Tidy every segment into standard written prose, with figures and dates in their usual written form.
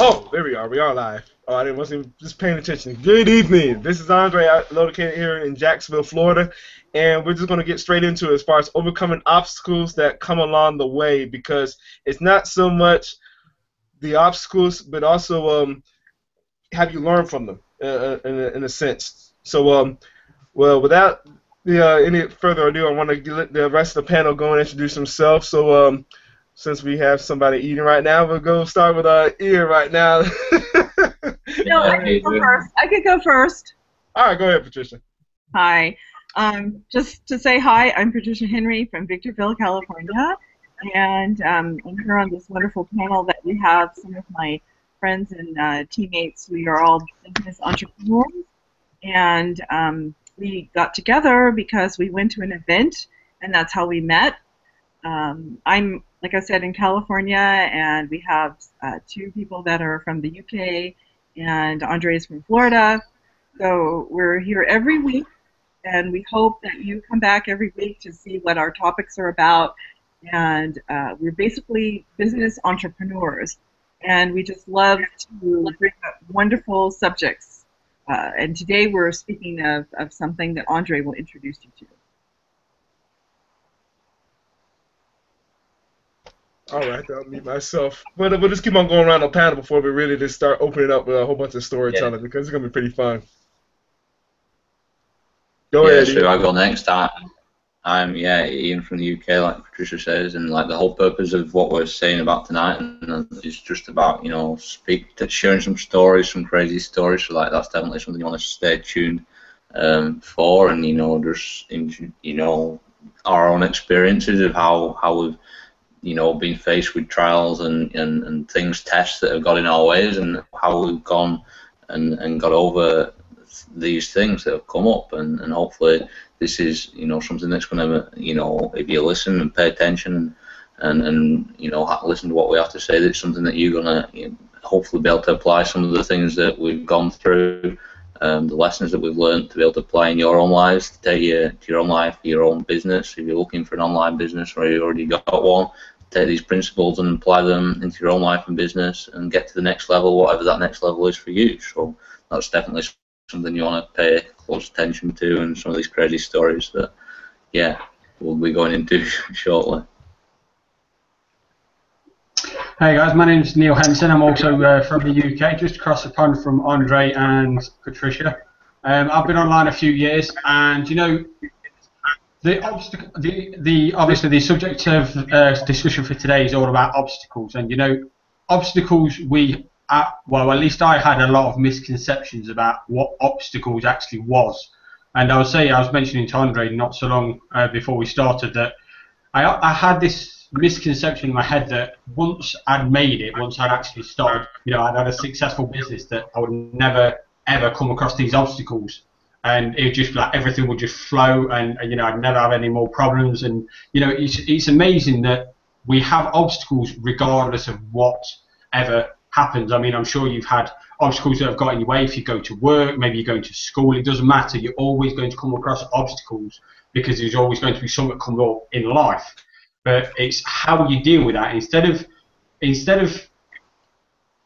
Oh, there we are. We are live. Oh, I wasn't just paying attention. Good evening. This is Andre, located here in Jacksonville, Florida, and we're just going to get straight into it as far as overcoming obstacles that come along the way, because it's not so much the obstacles, but also have you learn from them in a sense. So, well, without any further ado, I want to let the rest of the panel go and introduce themselves. So, since we have somebody eating right now, we'll go start with our ear right now. No, I could go first. I could go first. All right, go ahead, Patricia. Hi. Just to say hi, I'm Patricia Henry from Victorville, California, and I'm here on this wonderful panel that we have some of my friends and teammates. We are all business entrepreneurs, and we got together because we went to an event, and that's how we met. I'm, like I said, in California, and we have two people that are from the UK, and Andre is from Florida. So we're here every week, and we hope that you come back every week to see what our topics are about. And we're basically business entrepreneurs, and we just love to bring up wonderful subjects. And today we're speaking of something that Andre will introduce you to. All right, I'll mute myself. But we'll just keep on going around the panel before we really just start opening up with a whole bunch of storytelling, because it's going to be pretty fun. Go ahead. So I go next. I'm Ian from the UK, like Patricia says, and like the whole purpose of what we're saying about tonight is just about sharing some stories, some crazy stories. So like that's definitely something you want to stay tuned for, and just our own experiences of how we've been faced with trials and things, tests that have got in our ways, and how we've gone and got over these things that have come up, and hopefully this is something that's going to if you listen and pay attention and listen to what we have to say, that's something that you're going to hopefully be able to apply some of the things that we've gone through, the lessons that we've learned, to be able to apply in your own lives, to take you to your own life, your own business. If you're looking for an online business or you already got one, take these principles and apply them into your own life and business and get to the next level, whatever that next level is for you. So that's definitely something you want to pay close attention to, and some of these crazy stories that, we'll be going into shortly. Hey guys, my name's Neil Henson. I'm also from the UK, just across the pond from Andre and Patricia. I've been online a few years, and obviously the subject of discussion for today is all about obstacles, and obstacles well, at least I had a lot of misconceptions about what obstacles actually was. And I was mentioning to Andre not so long before we started that I had this misconception in my head that once I'd made it, once I'd actually started, I'd had a successful business, that I would never ever come across these obstacles, and it would just like everything would just flow, and I'd never have any more problems. And it's amazing that we have obstacles regardless of whatever happens. I mean, I'm sure you've had obstacles that have got in your way. If you go to work, maybe you're going to school, it doesn't matter. You're always going to come across obstacles, because there's always going to be something that comes up in life. But it's how you deal with that. Instead of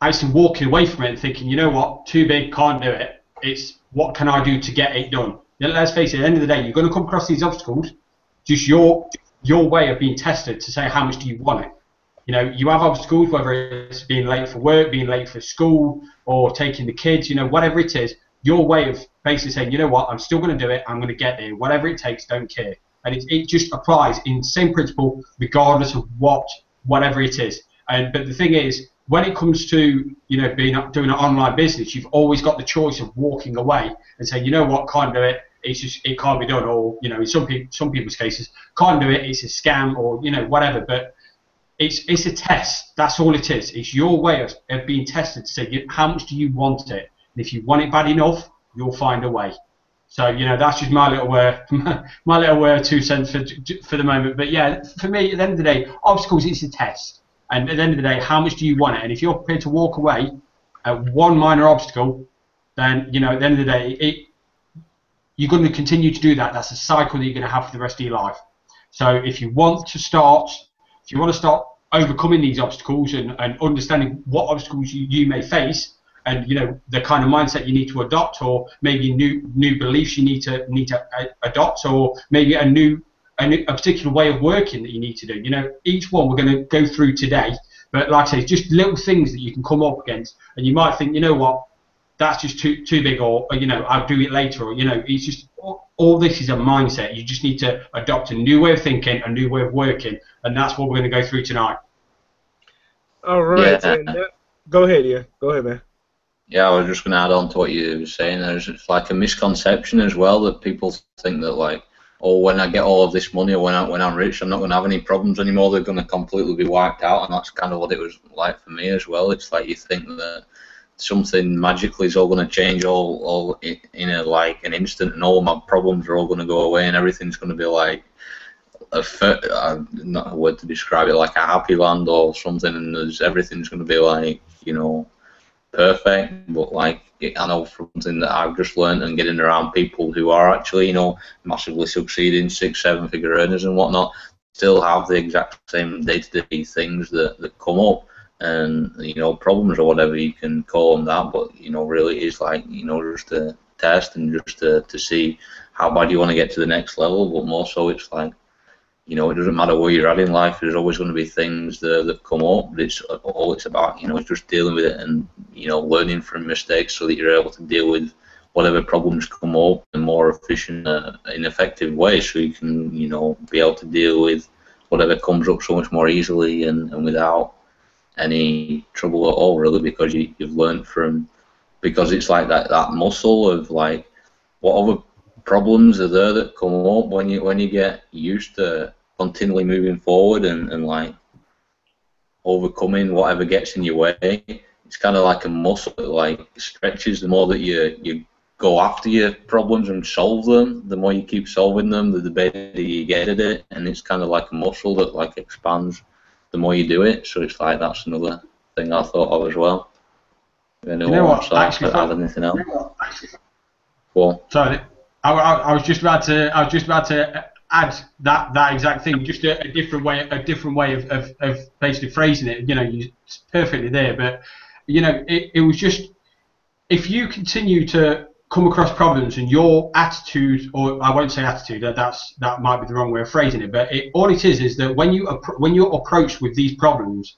actually walking away from it and thinking, you know what, too big, can't do it, it's what can I do to get it done. Let's face it, at the end of the day, you're going to come across these obstacles. Just your way of being tested to say how much do you want it. You have obstacles, whether it's being late for work, being late for school, or taking the kids, whatever it is, your way of basically saying, you know what, I'm still going to do it, I'm going to get there, whatever it takes, don't care. And it just applies in the same principle regardless of whatever it is. But the thing is, when it comes to doing an online business, you've always got the choice of walking away and saying, you know what, can't do it, it can't be done, or in some people's cases, can't do it, it's a scam, or whatever. But it's a test. That's all it is. It's your way of being tested to say how much do you want it, and if you want it bad enough, you'll find a way. So that's just my little 2 cents for the moment. But yeah, for me, at the end of the day, obstacles is a test, and at the end of the day, how much do you want it? And if you're prepared to walk away at one minor obstacle, then at the end of the day, you're going to continue to do that. That's a cycle that you're going to have for the rest of your life. So if you want to start overcoming these obstacles and understanding what obstacles you may face, and the kind of mindset you need to adopt, or maybe new beliefs you need to adopt, or maybe a particular way of working that you need to do. Each one we're going to go through today, but like I say, just little things that you can come up against, and you might think, what, that's just too big, or I'll do it later, or it's just all this is a mindset. You just need to adopt a new way of thinking, a new way of working, and that's what we're going to go through tonight. All right. Yeah. Go ahead, Ian. Go ahead, man. Yeah, I was just going to add on to what you were saying. There's like a misconception as well that people think that like, oh, when I get all of this money, or when I'm rich, I'm not going to have any problems anymore. They're going to completely be wiped out, and that's kind of what it was like for me as well. It's like you think that something magically is all going to change all in an instant, and all my problems are all going to go away, and everything's going to be like not a word to describe it, like a happy land or something, and everything's going to be like perfect. But like I know from something that I've just learned and getting around people who are actually massively succeeding, 6-7 figure earners and whatnot, still have the exact same day-to-day things that come up. And problems or whatever you can call them that, but really it is like just a test, and just to see how bad you want to get to the next level. But more so, it's like it doesn't matter where you're at in life. There's always going to be things that come up. But it's about it's just dealing with it, and learning from mistakes so that you're able to deal with whatever problems come up in a more efficient and effective way, so you can be able to deal with whatever comes up so much more easily and without any trouble at all, really, because you've learned from, because it's like that muscle of like what other problems are there that come up when you get used to continually moving forward and like overcoming whatever gets in your way. It's kind of like a muscle that like stretches. The more that you go after your problems and solve them, the more you keep solving them, the better you get at it, and it's kind of like a muscle that like expands the more you do it. So it's like that's another thing I thought of as well. Anyone wants to add anything else? Well, sorry, I was just about to add that exact thing, just a different way of basically phrasing it. You're perfectly there, but it was just, if you continue to come across problems and your attitude, or I won't say attitude, that might be the wrong way of phrasing it, but all it is that when you're approached with these problems,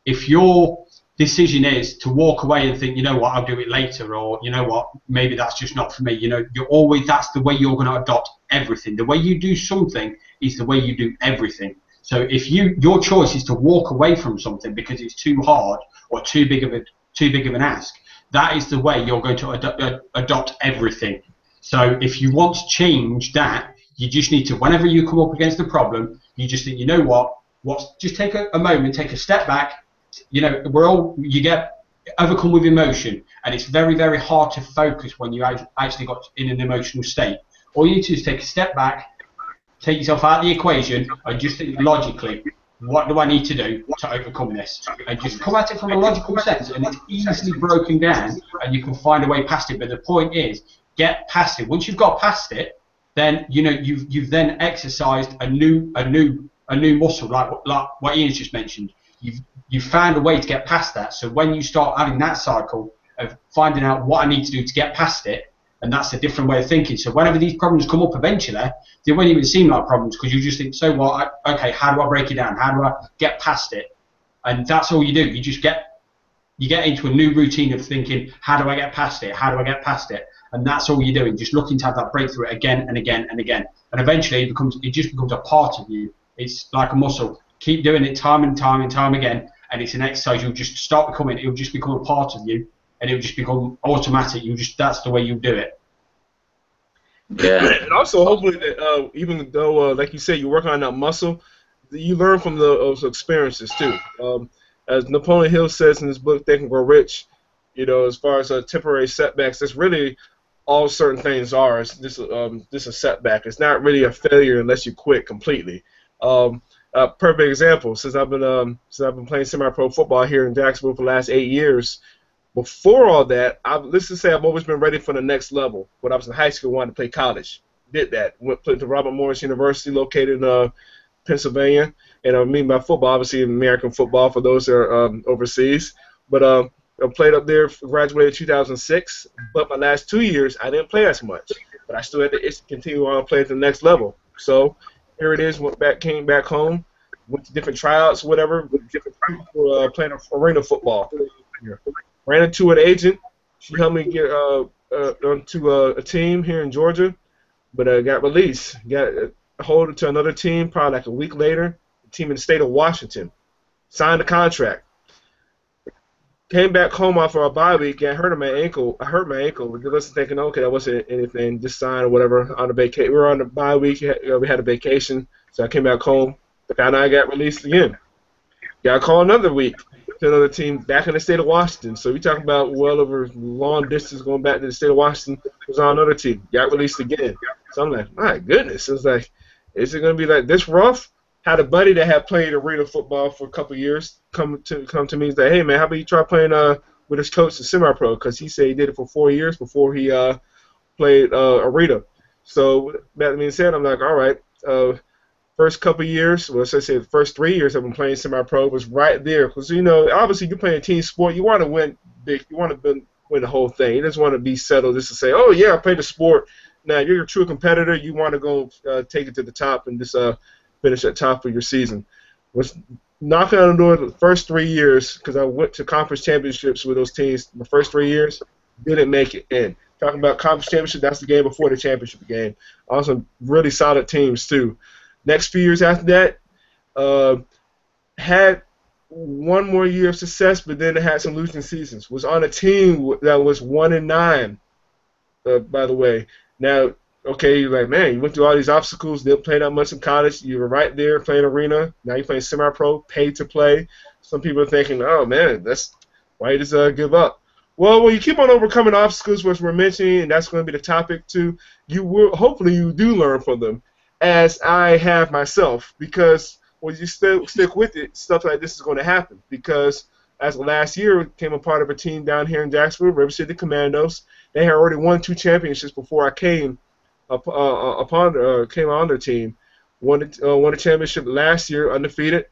if your decision is to walk away and think, what, I'll do it later, or what, maybe that's just not for me, that's the way you're going to adopt everything. The way you do something is the way you do everything. So if your choice is to walk away from something because it's too hard or too big of an ask, that is the way you're going to adopt everything. So if you want to change that, you just need to, whenever you come up against a problem, you just think, just take a moment, take a step back. You get overcome with emotion, and it's very, very hard to focus when you actually got in an emotional state. All you need to do is take a step back, take yourself out of the equation, and just think logically, what do I need to do to overcome this? And just come at it from a logical sense, and it's easily broken down, and you can find a way past it. But the point is, get past it. Once you've got past it, then you've then exercised a new muscle, like what Ian's just mentioned. You've found a way to get past that. So when you start having that cycle of finding out what I need to do to get past it, and that's a different way of thinking. So whenever these problems come up eventually, they won't even seem like problems, because you just think, so what? Okay, how do I break it down? How do I get past it? And that's all you do. You just get into a new routine of thinking, how do I get past it? How do I get past it? And that's all you're doing, just looking to have that breakthrough again and again and again. And eventually it just becomes a part of you. It's like a muscle. Keep doing it time and time and time again, and it's an exercise. You'll just start becoming. It'll just become a part of you, and it'll just become automatic. That's the way you do it. Yeah. And also, hopefully, that even though, like you said, you're working on that muscle, you learn from those experiences too. As Napoleon Hill says in his book, Think and Grow Rich, as far as temporary setbacks, that's really all certain things are. It's just a setback. It's not really a failure unless you quit completely. Perfect example. Since I've been playing semi-pro football here in Jacksonville for the last 8 years. Before all that, let's just say I've always been ready for the next level. When I was in high school, I wanted to play college. Did that. Went to Robert Morris University, located Pennsylvania. And I mean by football, obviously American football for those that are overseas. But I played up there, graduated in 2006. But my last 2 years, I didn't play as much. But I still had to continue on and play at the next level. So here it is. Came back home, went to different tryouts, whatever, with different people playing arena football. Ran into an agent. She helped me get onto a team here in Georgia, but I got released. Got hold to another team probably like a week later. A team in the state of Washington. Signed a contract. Came back home off of a bye week and hurt my ankle. I hurt my ankle. I was thinking, okay, that wasn't anything. Just signed or whatever on the vacation. We were on the bye week. We had a vacation, so I came back home. And I got released again. Got a call another week to another team back in the state of Washington. So we talking about well over long distance going back to the state of Washington. Was on another team. Got released again. So I'm like, my goodness. It's like, is it going to be like this rough? Had a buddy that had played arena football for a couple of years come to me and say, hey man, how about you try playing with his coach in semi-pro? Because he said he did it for 4 years before he played arena. So that being said, I'm like, all right. First couple of years, well, let's say the first 3 years I've been playing semi-pro was right there. Because, you know, obviously you're playing a team sport. You want to win big. You want to win the whole thing. You just want to be settled just to say, oh, yeah, I played the sport. Now, you're a true competitor. You want to go take it to the top and just finish at top of your season. Was knocking on the door the first 3 years because I went to conference championships with those teams. The first 3 years, didn't make it in. Talking about conference championship, that's the game before the championship game. Also, really solid teams, too. Next few years after that, had one more year of success, but then it had some losing seasons. Was on a team that was 1-9, by the way. Now, okay, you're like, man, you went through all these obstacles, didn't play that much in college. You were right there playing arena. Now you're playing semi-pro, paid to play. Some people are thinking, oh, man, that's why you just give up. Well, when you keep on overcoming obstacles, which we're mentioning, and that's going to be the topic too, hopefully you do learn from them, as I have myself, because when you stick with it, stuff like this is going to happen. Because as of last year, became a part of a team down here in Jacksonville, River City Commandos. They had already won 2 championships before I came on their team. Won a championship last year, undefeated,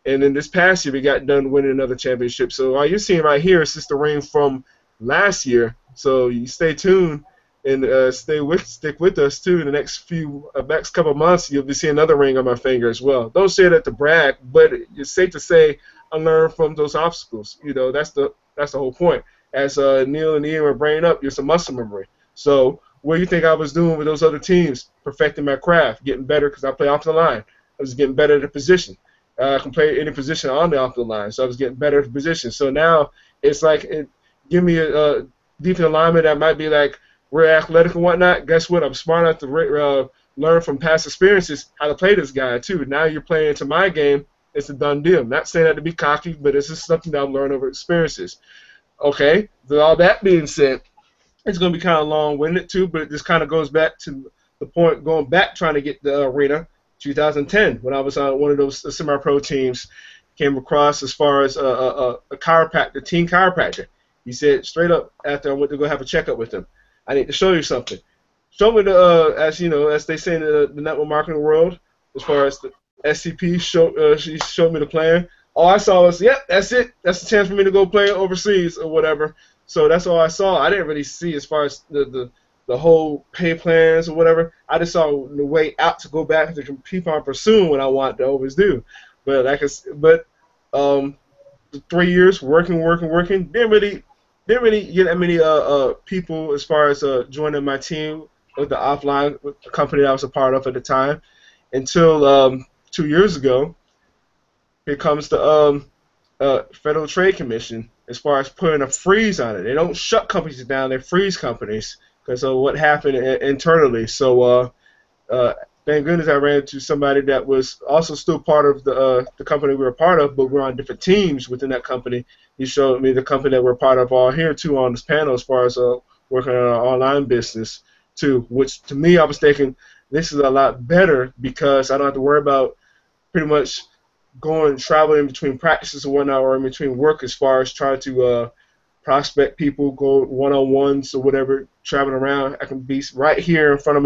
and then this past year we got done winning another championship. So all you're seeing right here is just the ring from last year. So you stay tuned. And stick with us too. In the next couple of months, you'll be seeing another ring on my finger as well. Don't say that to brag, but it's safe to say I learned from those obstacles. You know, that's the whole point. As Neil and Ian were bringing up, it's a muscle memory. So what do you think I was doing with those other teams? Perfecting my craft, getting better because I play off the line. I was getting better at the position. I can play any position on the off the line, so I was getting better at the position. So now it's like give me a defensive lineman that might be like, we're athletic and whatnot. Guess what? I'm smart enough to learn from past experiences how to play this guy too. Now you're playing into my game. It's a done deal. I'm not saying that to be cocky, but it's just something that I've learned over experiences. Okay. With all that being said, it's going to be kind of long-winded too, but it just kind of goes back to the point going back trying to get the arena 2010 when I was on one of those semi-pro teams. Came across as far as a chiropractor, team chiropractor. He said straight up after I went to go have a checkup with him, I need to show you something. Show me as you know, as they say in the network marketing world, as far as the SCP, she showed me the plan. All I saw was, yep, that's it. That's the chance for me to go play overseas or whatever. So that's all I saw. I didn't really see as far as the whole pay plans or whatever. I just saw the way out to go back to keep on pursuing what I want to always do. But 3 years working, didn't really get that many people as far as joining my team with the offline with the company that I was a part of at the time until 2 years ago. Here comes the Federal Trade Commission as far as putting a freeze on it. They don't shut companies down; they freeze companies because of what happened internally. So thank goodness I ran into somebody that was also still part of the company we were part of, but we're on different teams within that company. He showed me the company that we're part of all here, too, on this panel as far as working on our online business, too, which to me I was thinking this is a lot better because I don't have to worry about pretty much traveling between practices and whatnot or in between work as far as trying to prospect people, go one-on-ones or whatever, traveling around. I can be right here in front of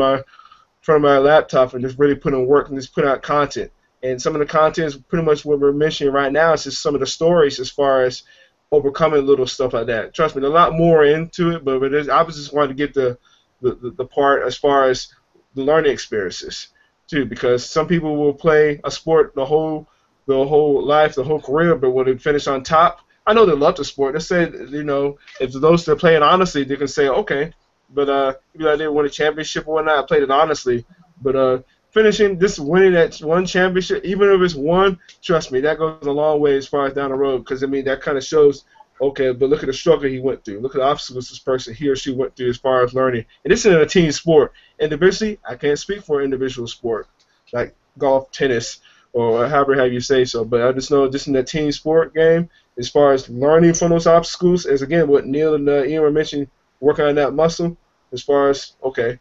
my laptop and just really put in work and just put out content. And some of the content is pretty much what we're mentioning right now. It's just some of the stories as far as overcoming little stuff like that. Trust me, there's a lot more into it, but I was just wanting to get the part as far as the learning experiences too, because some people will play a sport the whole life, the whole career, but will they finish on top? I know they love the sport. They say, if those that play it honestly, they can say, okay, but maybe I didn't win a championship or whatnot. I played it honestly, but finishing this, winning that one championship, even if it's one, trust me, that goes a long way as far as down the road, because I mean that kind of shows. Okay, but look at the struggle he went through. Look at the obstacles this person, he or she, went through as far as learning. And this is a team sport. Individually, I can't speak for an individual sport like golf, tennis, or however have you say so. But I just know this in a team sport game, as far as learning from those obstacles, as again what Neil and Ian were mentioning, working on that muscle. As far as okay,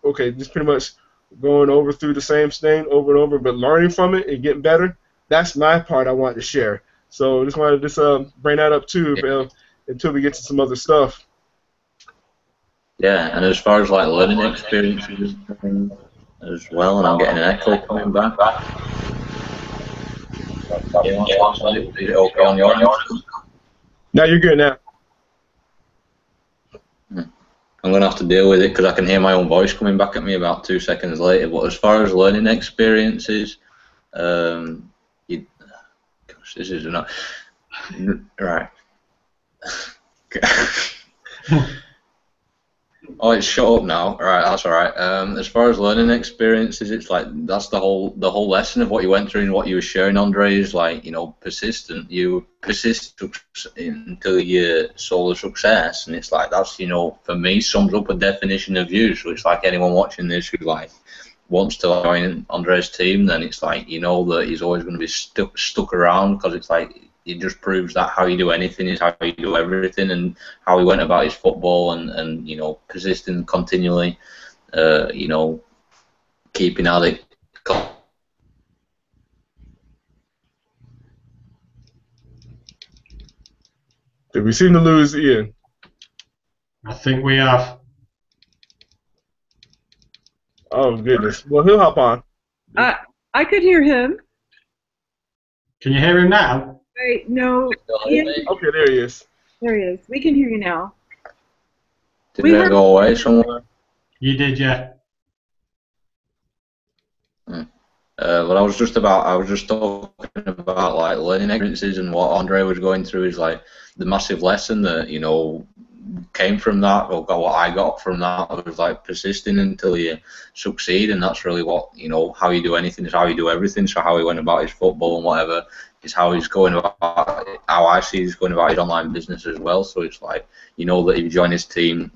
just pretty much going over through the same thing over and over, but learning from it and getting better. That's my part I wanted to share. So just wanted to bring that up too, until we get to some other stuff. Yeah, and as far as like learning experiences as well, and I'm getting an echo coming back. Is it okay on your end? Now you're good now. I'm going to have to deal with it because I can hear my own voice coming back at me about 2 seconds later. But as far as learning experiences, gosh, this is not right. Oh, it's shut up now. All right, that's all right. As far as learning experiences, it's like that's the whole lesson of what you went through and what you were sharing, Andre, is like, persistent. You persist until you saw the success, and it's like that's, for me, sums up a definition of you. So it's like anyone watching this who like wants to join Andre's team, then it's like that he's always going to be stuck around, because it's like it just proves that how you do anything is how you do everything, and how he went about his football and persisting continually, keeping at it. Did we seem to lose Ian? I think we have. Oh goodness. Well, he'll hop on. I could hear him. Can you hear him now? Wait, no. Ian, Okay, there he is. there he is. We can hear you now. Did it go away somewhere? You did, yeah. But I was just talking about like learning experiences, and what Andre was going through is like the massive lesson that came from that, or what I got from that was like persisting until you succeed, and that's really what how you do anything is how you do everything. So how he went about his football and whatever is how he's going about, how I see he's going about his online business as well. So it's like that if you join his team,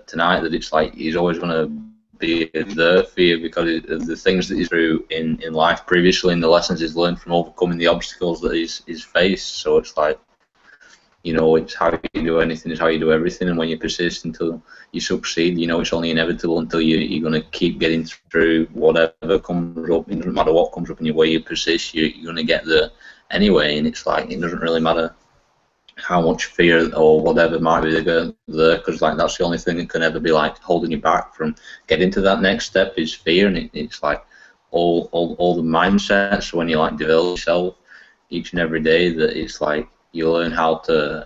tonight, that it's like he's always going to be there for you because of the things that he's through in life previously, and the lessons he's learned from overcoming the obstacles that he's faced. So it's like, it's how you do anything is how you do everything, and when you persist until you succeed, it's only inevitable until you're going to keep getting through whatever comes up. It doesn't matter what comes up in your way, you persist, you're going to get there anyway, and it's like, it doesn't really matter how much fear or whatever might be there, because like that's the only thing that can ever be like holding you back from getting to that next step is fear, and it's like all the mindsets when you like develop yourself each and every day, that it's like you learn how to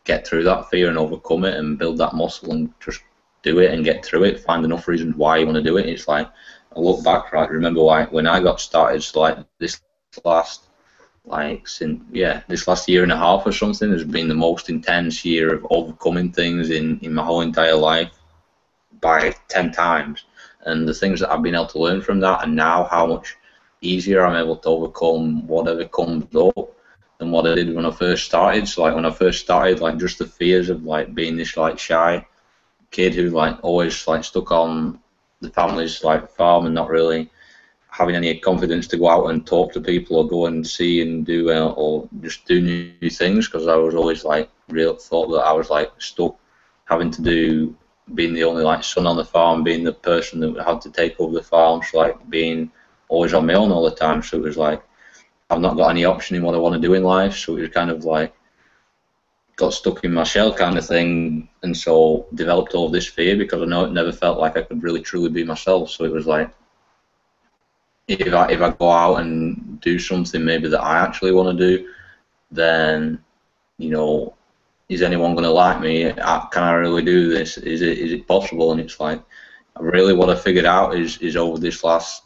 get through that fear and overcome it and build that muscle and just do it and get through it, find enough reasons why you want to do it. It's like I look back, right, remember when I got started, so like this last year and a half or something has been the most intense year of overcoming things in my whole entire life by 10 times. And the things that I've been able to learn from that, and now how much easier I'm able to overcome whatever comes up than what I did when I first started. So like when I first started, like just the fears of like being this like shy kid who like always like stuck on the family's like farm and not really having any confidence to go out and talk to people or go and see and do or just do new things, because I was always like thought that I was like stuck having to do, being the only like son on the farm, being the person that had to take over the farm, so like being always on my own all the time. So it was like I've not got any option in what I want to do in life, so it was kind of like got stuck in my shell kind of thing, and so developed all this fear because I know it never felt like I could really truly be myself. So it was like if I go out and do something maybe that I actually want to do, then, you know, is anyone going to like me? Can I really do this? Is it possible? And it's like, really what I figured out is over this last,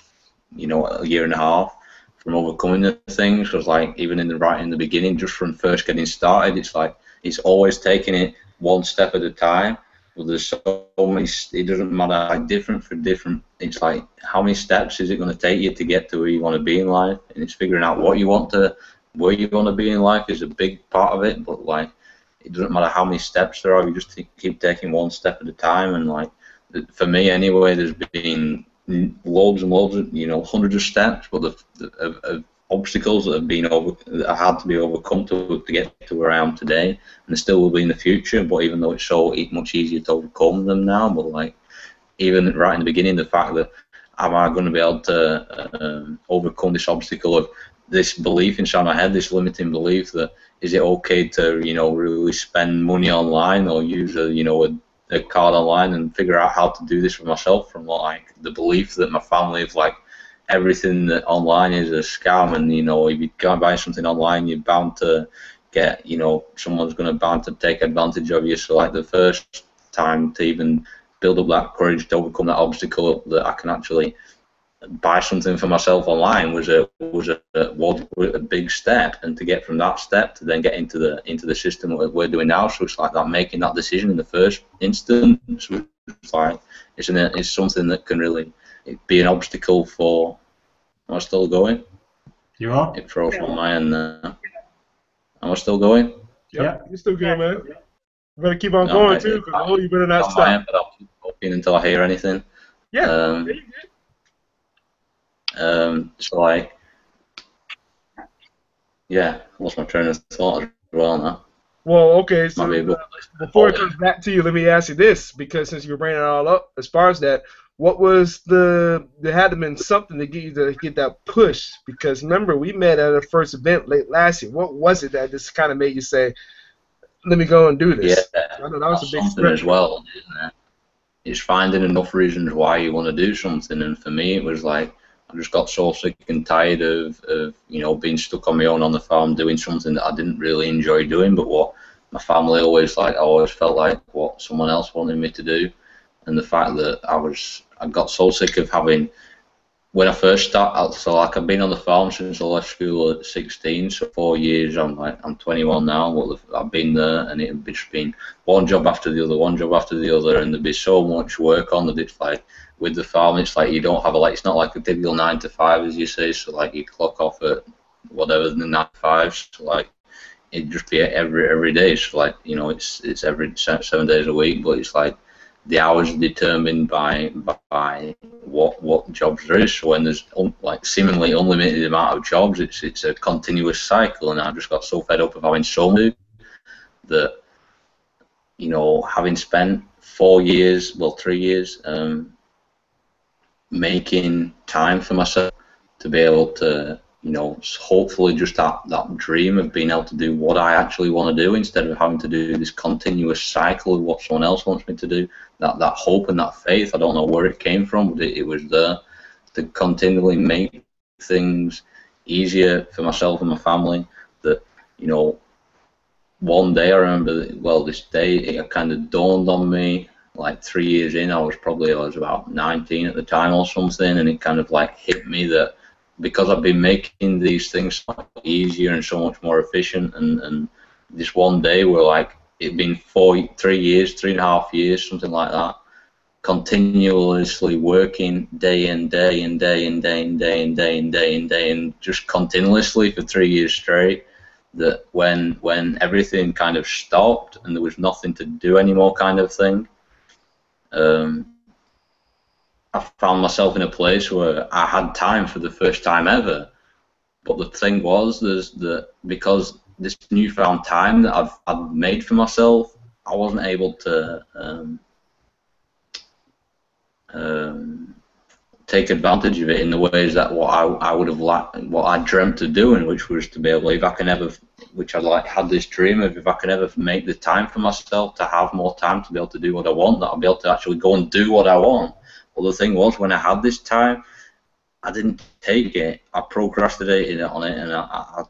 you know, a year and a half, from overcoming the things, because like even in the beginning, just from first getting started, it's like it's always taking it one step at a time. But there's so many, it doesn't matter, like different for different. It's like how many steps is it going to take you to get to where you want to be in life, and it's figuring out what you want to, where you want to be in life is a big part of it. But like it doesn't matter how many steps there are, you just keep taking one step at a time. And like for me anyway, there's been loads and loads of, you know, hundreds of steps, but of obstacles that have been that had to be overcome to get to where I am today, and there still will be in the future. But even though it's so much easier to overcome them now, but like even right in the beginning, the fact that am I going to be able to overcome this obstacle of this belief inside my head, this limiting belief that is it okay to, you know, really spend money online or use a card online and figure out how to do this for myself, from like the belief that my family of like everything that online is a scam, and you know if you can't buy something online you're bound to get, you know, someone's bound to take advantage of you. So like the first time to even build up that courage to overcome that obstacle that I can actually buy something for myself online was a big step, and to get from that step to then get into the system that we're doing now. So it's like that making that decision in the first instance, it's like it's something that can really be an obstacle for. Am I still going? You are? It froze on my end there. Am I still going? Yeah, you're still good, man. You better keep on going too, because you better not stop. End, but I'll keep talking until I hear anything. Yeah. So like, yeah, I lost my train of thought as well now. Well, okay, so before it comes back to you, let me ask you this, because since you were bringing it all up, as far as that, what was there had to have been something to get you to get that push? Because remember, we met at a first event late last year. What was it that just kind of made you say, let me go and do this? Yeah, I know that was a big something as well, isn't it? It's finding enough reasons why you want to do something, and for me it was like, I just got so sick and tired of you know, being stuck on my own on the farm doing something that I didn't really enjoy doing, but what my family always I always felt like what someone else wanted me to do. And the fact that I got so sick of having, when I first started, so like I've been on the farm since I left school at 16, so 4 years. I'm 21 now. Well, I've been there, and it'd just been one job after the other, and there'd be so much work on that. It's like with the farm, it's like you don't have it's not like a typical 9 to 5 as you say. So like you clock off at whatever the 9 to 5. So like it'd just be every day. So like, you know, it's every 7 days a week, but it's like the hours are determined by what jobs there is. So when there's like seemingly unlimited amount of jobs, it's a continuous cycle, and I just got so fed up of having so many that, you know, having spent 3 years making time for myself to be able to, you know, hopefully just that dream of being able to do what I actually want to do instead of having to do this continuous cycle of what someone else wants me to do. That hope and that faith, I don't know where it came from, but it was there to continually make things easier for myself and my family. That, you know, one day I remember, well, this day it kind of dawned on me, like 3 years in, I was about 19 at the time or something, and it kind of like hit me that because I've been making these things so much easier and so much more efficient, and this one day where like it'd been 3.5 years, something like that, continuously working day in, day in, day in, day in, day in, day in, day in, day in, just continuously for 3 years straight, that when everything kind of stopped and there was nothing to do anymore kind of thing, I found myself in a place where I had time for the first time ever. But the thing was, because this newfound time that I've made for myself, I wasn't able to take advantage of it in the ways that what I would have liked, what I dreamt of doing, which was to be able, if I can ever, which I had this dream of, if I can ever make the time for myself to have more time to be able to do what I want, that I'll be able to actually go and do what I want. Well, the thing was, when I had this time, I didn't take it. I procrastinated on it, and I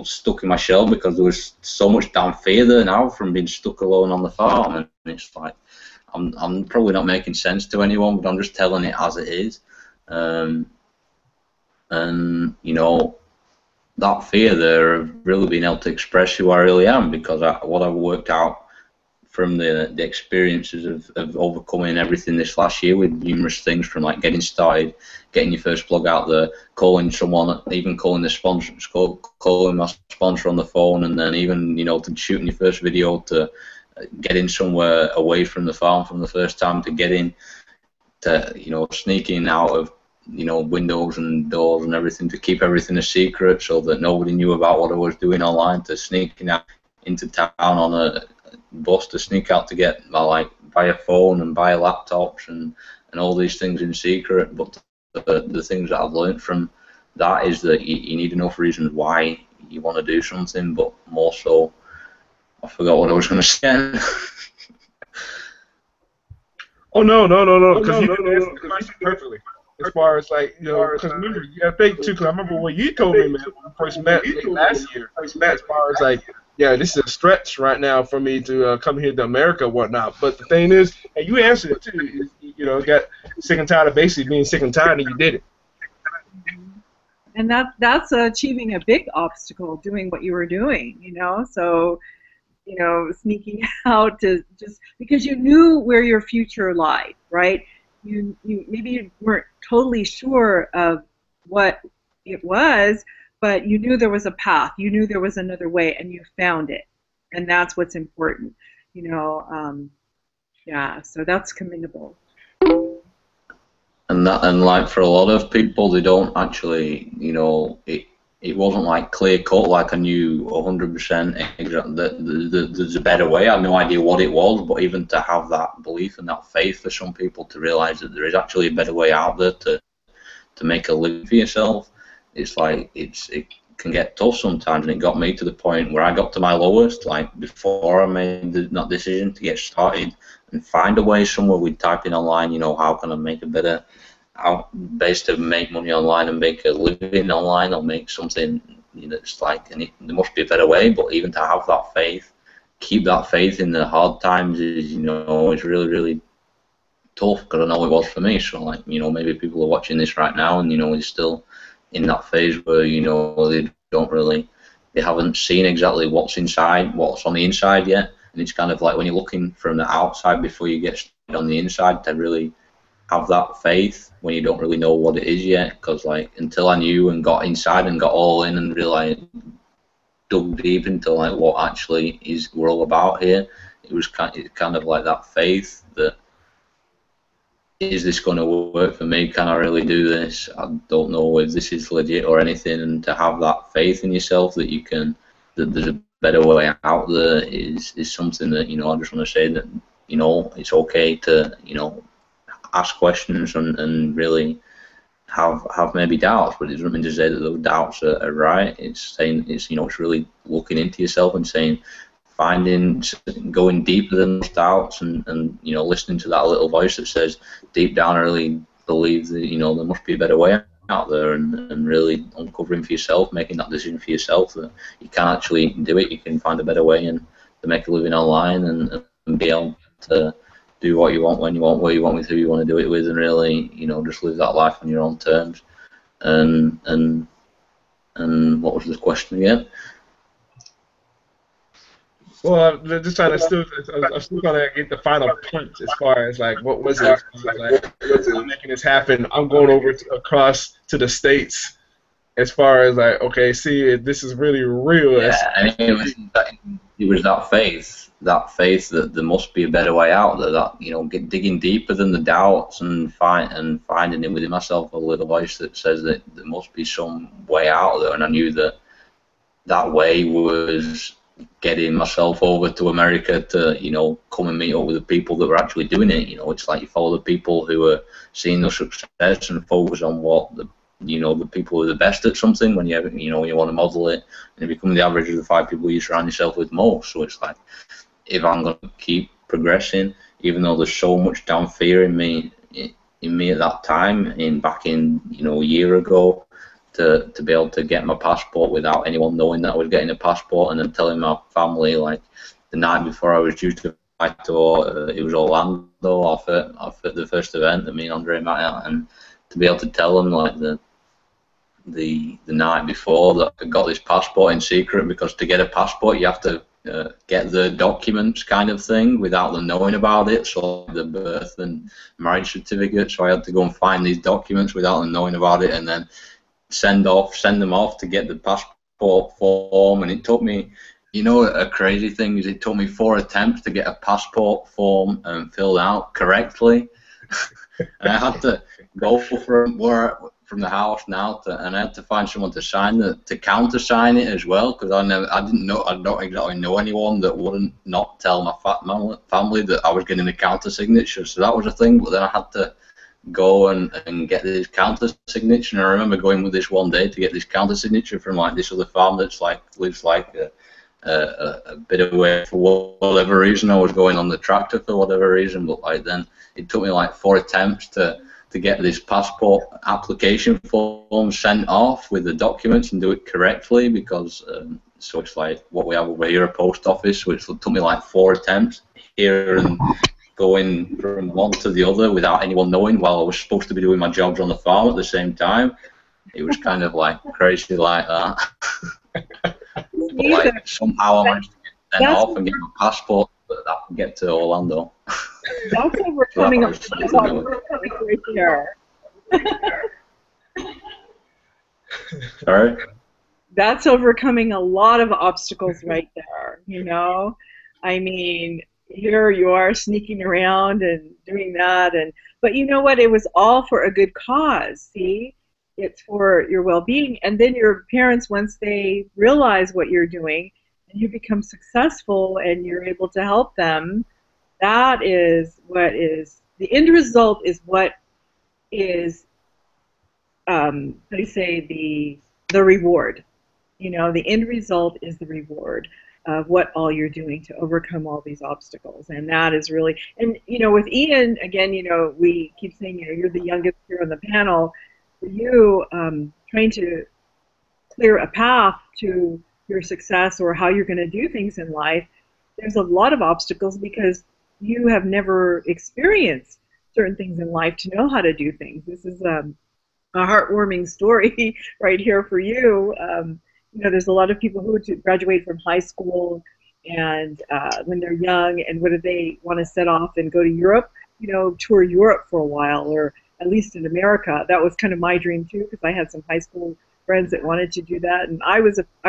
stuck in my shell because there was so much damn fear there now from being stuck alone on the farm, and it's like I'm probably not making sense to anyone, but I'm just telling it as it is. And that fear there of really being able to express who I really am, because what I've worked out from the experiences of overcoming everything this last year with numerous things, from like getting started, getting your first blog out there, calling someone, even calling the sponsor, calling my sponsor on the phone, and then even to shooting your first video, to getting somewhere away from the farm from the first time, to getting to sneaking out of windows and doors and everything, to keep everything a secret so that nobody knew about what I was doing online, to sneaking out into town on a bus, to sneak out to get buy a phone and buy laptops and all these things in secret. But the things that I've learned from that is that you need enough reasons why you want to do something, but more so, I forgot what I was going to say. Oh no, because you answered the question perfectly. As far as because remember, you gotta think too. Because I remember what you told me, man, when we first met last year. As far as this is a stretch right now for me to come here to America and whatnot. But the thing is, and you answered it too. Got sick and tired of basically being sick and tired, and you did it. And that's achieving a big obstacle, doing what you were doing. So. Sneaking out to just because you knew where your future lied, right? You maybe you weren't totally sure of what it was, but you knew there was a path. You knew there was another way, and you found it, and that's what's important. Yeah. So that's commendable. And for a lot of people, they don't actually, it wasn't clear cut, I knew 100% exactly that there's a better way. I had no idea what it was, but even to have that belief and that faith for some people to realize that there is actually a better way out there to make a living for yourself, it's it can get tough sometimes. And it got me to the point where I got to my lowest, before I made that decision to get started and find a way somewhere with typing online, how can I make a better based to make money online and make a living online, or make something it's and there must be a better way. But even to have that faith, keep that faith in the hard times is is really, really tough, because I know it was for me. So maybe people are watching this right now and they're still in that phase where they haven't seen exactly what's on the inside yet, and it's kind of when you're looking from the outside before you get started on the inside, to really have that faith when you don't really know what it is yet. Because until I knew and got inside and got all in and really dug deep into what actually we're all about here, it was kind of that faith that, is this going to work for me? Can I really do this? I don't know if this is legit or anything. And to have that faith in yourself that that there's a better way out there is something that I just want to say that it's okay to ask questions and really have maybe doubts, but it doesn't mean to say that those doubts are right. It's saying it's really looking into yourself and saying, going deeper than those doubts, and listening to that little voice that says deep down I really believe that there must be a better way out there, and really uncovering for yourself, making that decision for yourself that you can actually do it. You can find a better way and to make a living online and be able to do what you want, when you want, where you want, with who you want to do it with, and really, just live that life on your own terms. And what was the question again? Well, I'm just trying to I'm still trying to get the final punch as far as what was it? I'm making this happen. I'm going over across to the States. As far as okay, see, this is really real. Yeah, I mean, it was that faith that there must be a better way out there. That digging deeper than the doubts and finding it within myself, a little voice that says that there must be some way out there. And I knew that way was getting myself over to America to come and meet up with the people that were actually doing it. It's you follow the people who are seeing the success and focus on what the people who are the best at something. When you want to model it and become the average of the 5 people you surround yourself with most. So it's if I'm going to keep progressing, even though there's so much damn fear in me, in me at that time, back in a year ago, to be able to get my passport without anyone knowing that I was getting a passport, and then telling my family like the night before I was due to fly to it was Orlando off at the first event that me and Andre met at, and to be able to tell them like the night before that I got this passport in secret, because to get a passport you have to get the documents kind of thing without them knowing about it, so the birth and marriage certificate. So I had to go and find these documents without them knowing about it, and then send them off to get the passport form. And it took me, a crazy thing is it took me 4 attempts to get a passport form filled out correctly. And I had to go from the house now and I had to find someone to countersign it as well, because I don't exactly know anyone that wouldn't not tell my family that I was getting a counter signature. So that was a thing. But then I had to go and get this counter signature. And I remember going with this one day to get this counter signature from like this other farm that's like lives like a bit away for whatever reason. I was going on the tractor for whatever reason, but like then it took me like 4 attempts to get this passport application form sent off with the documents and do it correctly, because so it's like what we have over here, a post office, which took me like 4 attempts here and going from one to the other without anyone knowing, while I was supposed to be doing my jobs on the farm at the same time. It was kind of like crazy like that. But like somehow I managed to get sent off and get my passport so that I could get to Orlando. That's overcoming a lot right there. Sorry? That's overcoming a lot of obstacles right there, I mean, here you are sneaking around and doing that, but you know what? It was all for a good cause, see? It's for your well-being, and then your parents, once they realize what you're doing and you become successful and you're able to help them, that is what is the end result, is what is they say the reward. The end result is the reward of what all you're doing to overcome all these obstacles. And that is really, and with Ian, again, we keep saying, you're the youngest here on the panel. For you, trying to clear a path to your success or how you're going to do things in life, there's a lot of obstacles because you have never experienced certain things in life to know how to do things. This is a heartwarming story right here for you. There's a lot of people who graduate from high school and when they're young, and what do they want to set off and go to Europe, tour Europe for a while, or at least in America. That was kind of my dream too, because I had some high school friends that wanted to do that, and I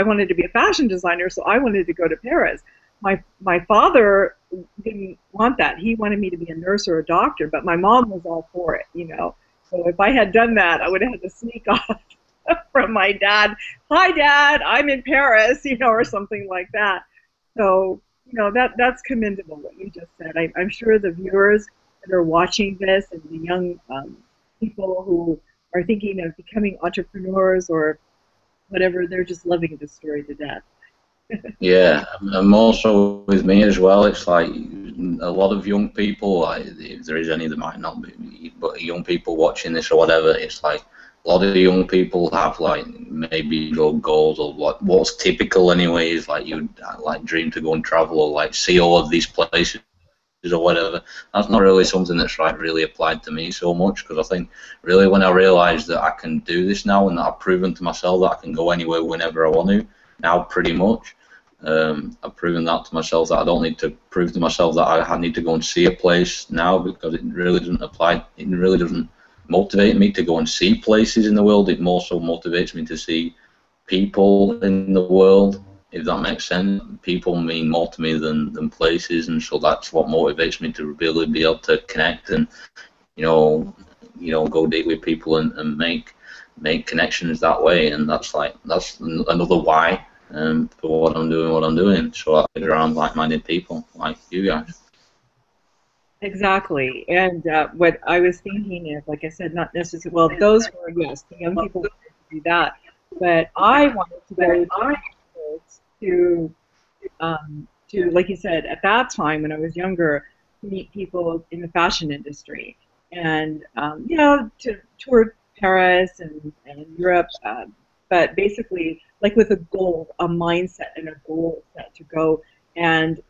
wanted to be a fashion designer, so I wanted to go to Paris. My father didn't want that. He wanted me to be a nurse or a doctor, but my mom was all for it, So if I had done that, I would have had to sneak off from my dad. Hi, Dad, I'm in Paris, or something like that. So, that's commendable what you just said. I'm sure the viewers that are watching this and the young people who are thinking of becoming entrepreneurs or whatever, they're just loving this story to death. Yeah, and also with me as well, it's like a lot of young people, like, if there is any that might not be, but young people watching this or whatever, it's like a lot of young people have like maybe goals or what's typical anyways, like you'd like dream to go and travel or like see all of these places or whatever. That's not really something that's like really applied to me so much, because I think really when I realised that I can do this now and that I've proven to myself that I can go anywhere whenever I want to now, pretty much. I've proven that to myself, that I don't need to prove to myself that I need to go and see a place now, because it really doesn't apply. It really doesn't motivate me to go and see places in the world. It more so motivates me to see people in the world, if that makes sense. People mean more to me than places, and so that's what motivates me to really be able to connect and go deep with people and make connections that way. And that's another why for what I'm doing. So I get around like-minded people like you guys. Exactly. And what I was thinking is, like I said, not necessarily, well, those were, yes, the young people wanted to do that, but I wanted to go to, like you said, at that time when I was younger, to meet people in the fashion industry. and to tour Paris and Europe, but basically like with a goal, a mindset, and a goal set to go, and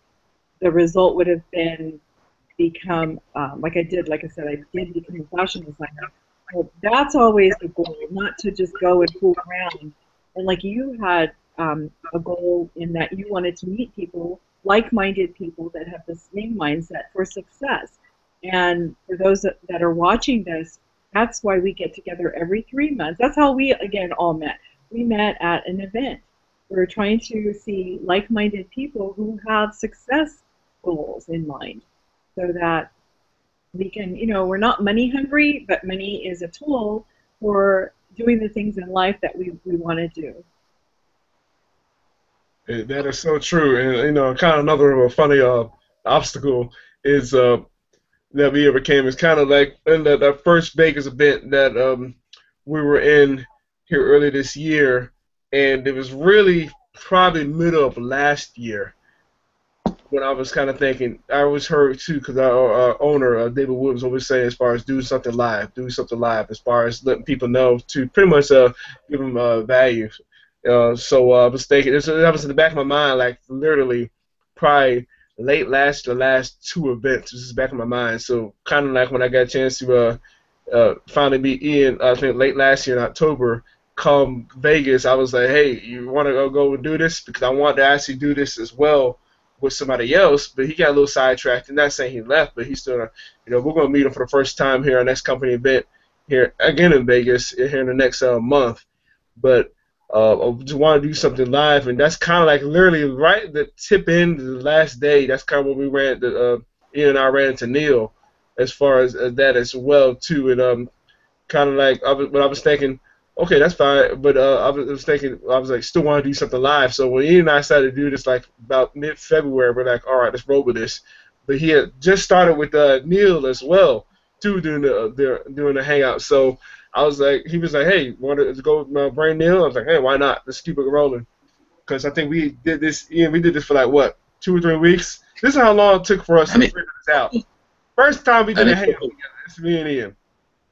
the result would have been become like I said, I did become a fashion designer. Well, that's always the goal, not to just go and fool around. And like you had a goal in that you wanted to meet people, like-minded people that have the same mindset for success. And for those that are watching this, that's why we get together every 3 months. That's how we, again, all met. We met at an event. We're trying to see like-minded people who have success goals in mind so that we can, we're not money hungry, but money is a tool for doing the things in life that we want to do. That is so true, and kind of another funny obstacle is that we overcame is kind of like in that first Vegas event that we were in here early this year, and it was really probably middle of last year when I was kind of thinking. I always heard too, because our owner David Williams always say as far as do something live, as far as letting people know to pretty much give them value. So I was thinking, that was in the back of my mind, like literally probably late last the last 2 events. This is back in my mind. So kind of like when I got a chance to finally meet Ian, I think late last year in October, come Vegas, I was like, hey, you want to go and do this? Because I want to actually do this as well with somebody else, but he got a little sidetracked. And not saying he left, but he's still, we're going to meet him for the first time here, our next company event here again in Vegas here in the next month. But I just want to do something live, and that's kind of like literally right at the tip end of the last day. That's kind of when we ran to, Ian and I ran into Neil as far as that as well too. And kind of like I was thinking, okay, that's fine, but I was thinking, I was like, still want to do something live. So when Ian and I started to do this like about mid-February, we're like, all right, let's roll with this. But he had just started with Neil as well too, doing the hangout. So I was like, he was like, hey, want to go with my brain Neil? I was like, hey, why not? Let's keep it rolling. Because I think we did this for like, what, 2 or 3 weeks? This is how long it took for us to figure this out. First time we did a hangout together, it's me and Ian.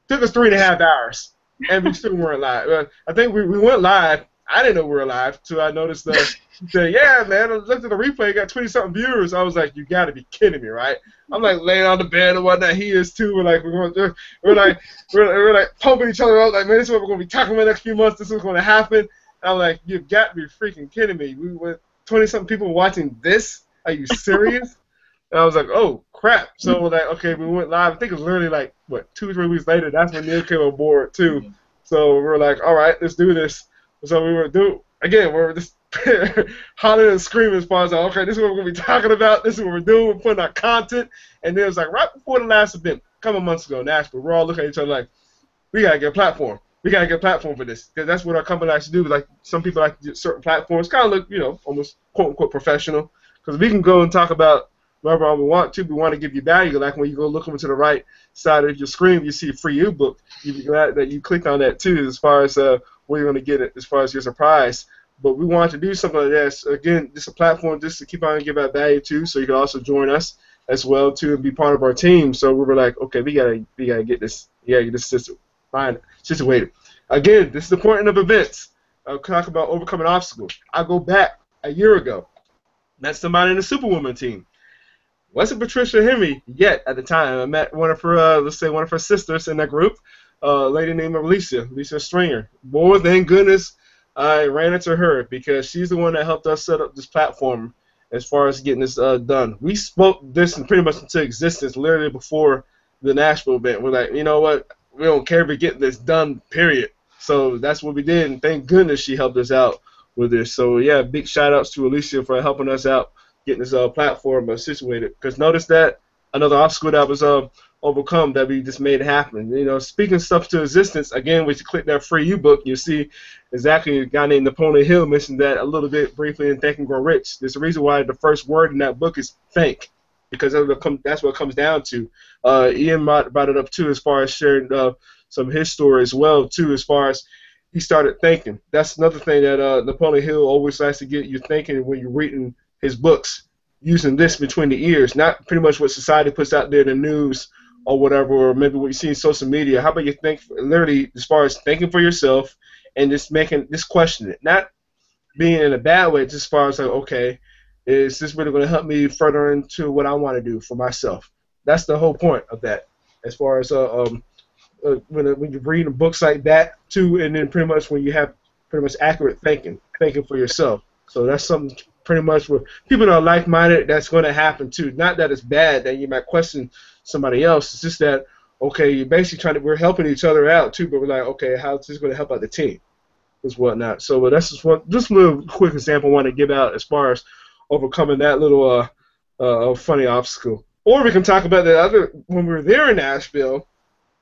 Took us 3.5 hours, and we still weren't live. I think we went live. I didn't know we were live, so I noticed he said, yeah, man, I looked at the replay, got 20-something viewers. I was like, you got to be kidding me, right? I'm like laying on the bed and whatnot. He is too. We're like pumping each other up. Like, man, this is what we're gonna be talking about the next few months. This is gonna happen. And I'm like, you've got to be freaking kidding me. We went 20-something people watching this. Are you serious? And I was like, oh crap. So we're like, okay, we went live. I think it was literally like 2 or 3 weeks later. That's when Neil came on board too. So we were like, all right, let's do this. So we we're just hollering and screaming as far as like, okay, this is what we're gonna be talking about. This is what we're doing. We're putting out content. And then it was like right before the last event, a couple months ago in Nashville, we're all looking at each other like, we gotta get a platform. We gotta get a platform for this, because that's what our company likes to do. Like some people like to do certain platforms, kind of look, almost quote unquote professional, because we can go and talk about whatever we want to. We want to give you value. Like when you go look over to the right side of your screen, you see a free ebook. You'd be glad that you clicked on that too, as far as where you're gonna get it, as far as your surprise. But we want to do something like this. Again, just a platform just to keep on and give out value to, so you can also join us as well too and be part of our team. So we were like, okay, we gotta get this. Get this situated. Again, this is the point of events. Talk about overcoming obstacles. I go back a year ago. Met somebody in the Superwoman team. Wasn't Patricia Henry yet at the time. I met one of her, one of her sisters in that group, a lady named Alicia Stringer. More than goodness, I ran into her because she's the one that helped us set up this platform as far as getting this done. We spoke this pretty much into existence literally before the Nashville event. We're like, you know what? We don't care if we get this done, period. So that's what we did, and thank goodness she helped us out with this. So, yeah, big shout-outs to Alicia for helping us out getting this platform situated. Because notice that another obstacle that was overcome that we just made happen. Speaking stuff to existence, again, when you click that free ebook, you see exactly a guy named Napoleon Hill mentioned that a little bit briefly in Think and Grow Rich. There's a reason why the first word in that book is think, because that's what it comes down to. Ian brought it up too, as far as sharing some of his story as well too, as far as he started thinking. That's another thing that Napoleon Hill always likes to get you thinking when you're reading his books, using this between the ears, not pretty much what society puts out there in the news or whatever, or maybe what you see in social media. How about you think literally as far as thinking for yourself and just question it, not being in a bad way, just as far as like, okay, is this really going to help me further into what I want to do for myself? That's the whole point of that. As far as when you're reading books like that too, and then pretty much when you have pretty much accurate thinking for yourself. So that's something pretty much where people that are like-minded, that's going to happen too. Not that it's bad that you might question somebody else. It's just that, okay, you're basically we're helping each other out too, but we're like, okay, how's this going to help out the team? Is whatnot. So that's just a little quick example I want to give out as far as overcoming that little funny obstacle. Or we can talk about the other when we were there in Nashville,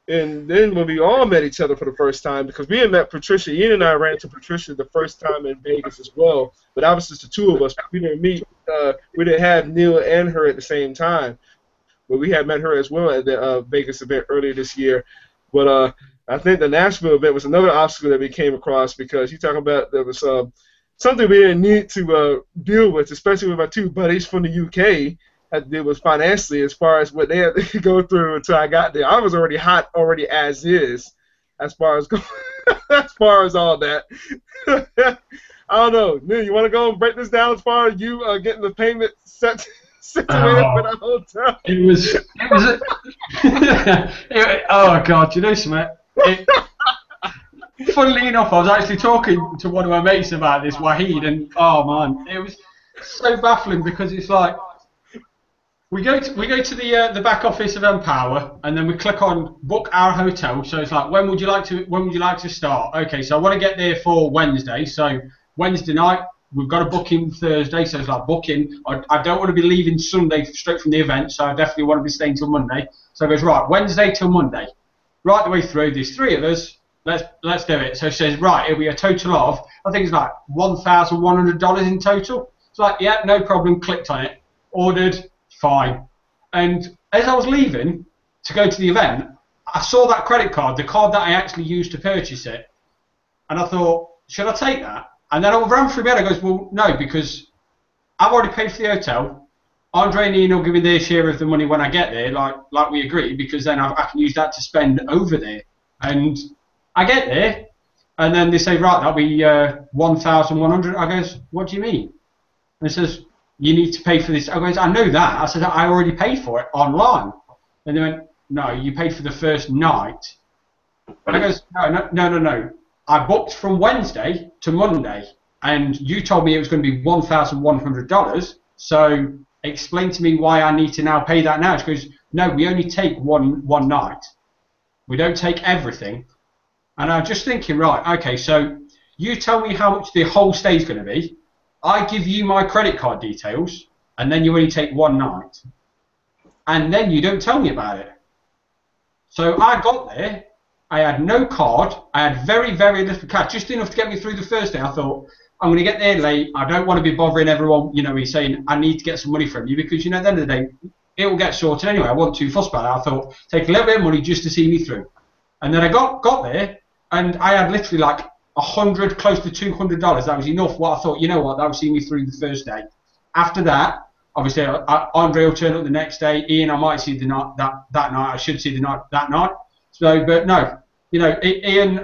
and then when we all met each other for the first time, because we had met Patricia. Ian and I ran into Patricia the first time in Vegas as well, but that was just the two of us. We didn't meet. We didn't have Neil and her at the same time, but we had met her as well at the Vegas event earlier this year. But I think the Nashville event was another obstacle that we came across, because you talk about there was something we didn't need to deal with, especially with my two buddies from the UK, had to deal with financially as far as what they had to go through until I got there. I was already hot as is as far as as far as all that. I don't know. Neil, you want to go and break this down as far as you getting the payment situated for the hotel? It was oh God, you know something? Funnily enough, I was actually talking to one of my mates about this, Wahid, and oh man, it was so baffling, because it's like we go to the back office of Empower, and then we click on book our hotel. So it's like, when would you like to start? Okay, so I want to get there for Wednesday. So Wednesday night, we've got a booking Thursday. So it's like booking. I don't want to be leaving Sunday straight from the event, so I definitely want to be staying till Monday. So it goes right, Wednesday till Monday, right the way through. There's three of us. Let's do it. So it says, right, it'll be a total of, I think it's like $1,100 in total. It's like, yeah, no problem. Clicked on it, ordered. Fine. And as I was leaving to go to the event, I saw that credit card, the card that I actually used to purchase it, and I thought, should I take that? And then I ran through my head. I goes, well, no, because I've already paid for the hotel. Andre and Ian will give me their share of the money when I get there, like we agreed, because then I can use that to spend over there. And I get there, and then they say, right, that'll be $1,100. I goes, what do you mean? And it says, you need to pay for this. I goes, I know that. I said, I already paid for it online. And they went, no, you paid for the first night. I goes, no. I booked from Wednesday to Monday, and you told me it was going to be $1,100. So explain to me why I need to now pay that now. She goes, no, we only take one night. We don't take everything. And I'm just thinking, right, okay, so you tell me how much the whole stay is going to be. I give you my credit card details, and then you only take one night. And then you don't tell me about it. So I got there, I had no card, I had very, very little cash, just enough to get me through the first day. I thought, I'm going to get there late, I don't want to be bothering everyone, he's saying, I need to get some money from you, because, at the end of the day, it will get sorted anyway. I wasn't too fussed about it. I thought, take a little bit of money just to see me through. And then I got there, and I had literally like $100, close to $200. That was enough. What I thought, that would see me through the first day. After that, obviously, Andre will turn up the next day. Ian, I might see the night that night. I should see the night that night. So, but no, Ian.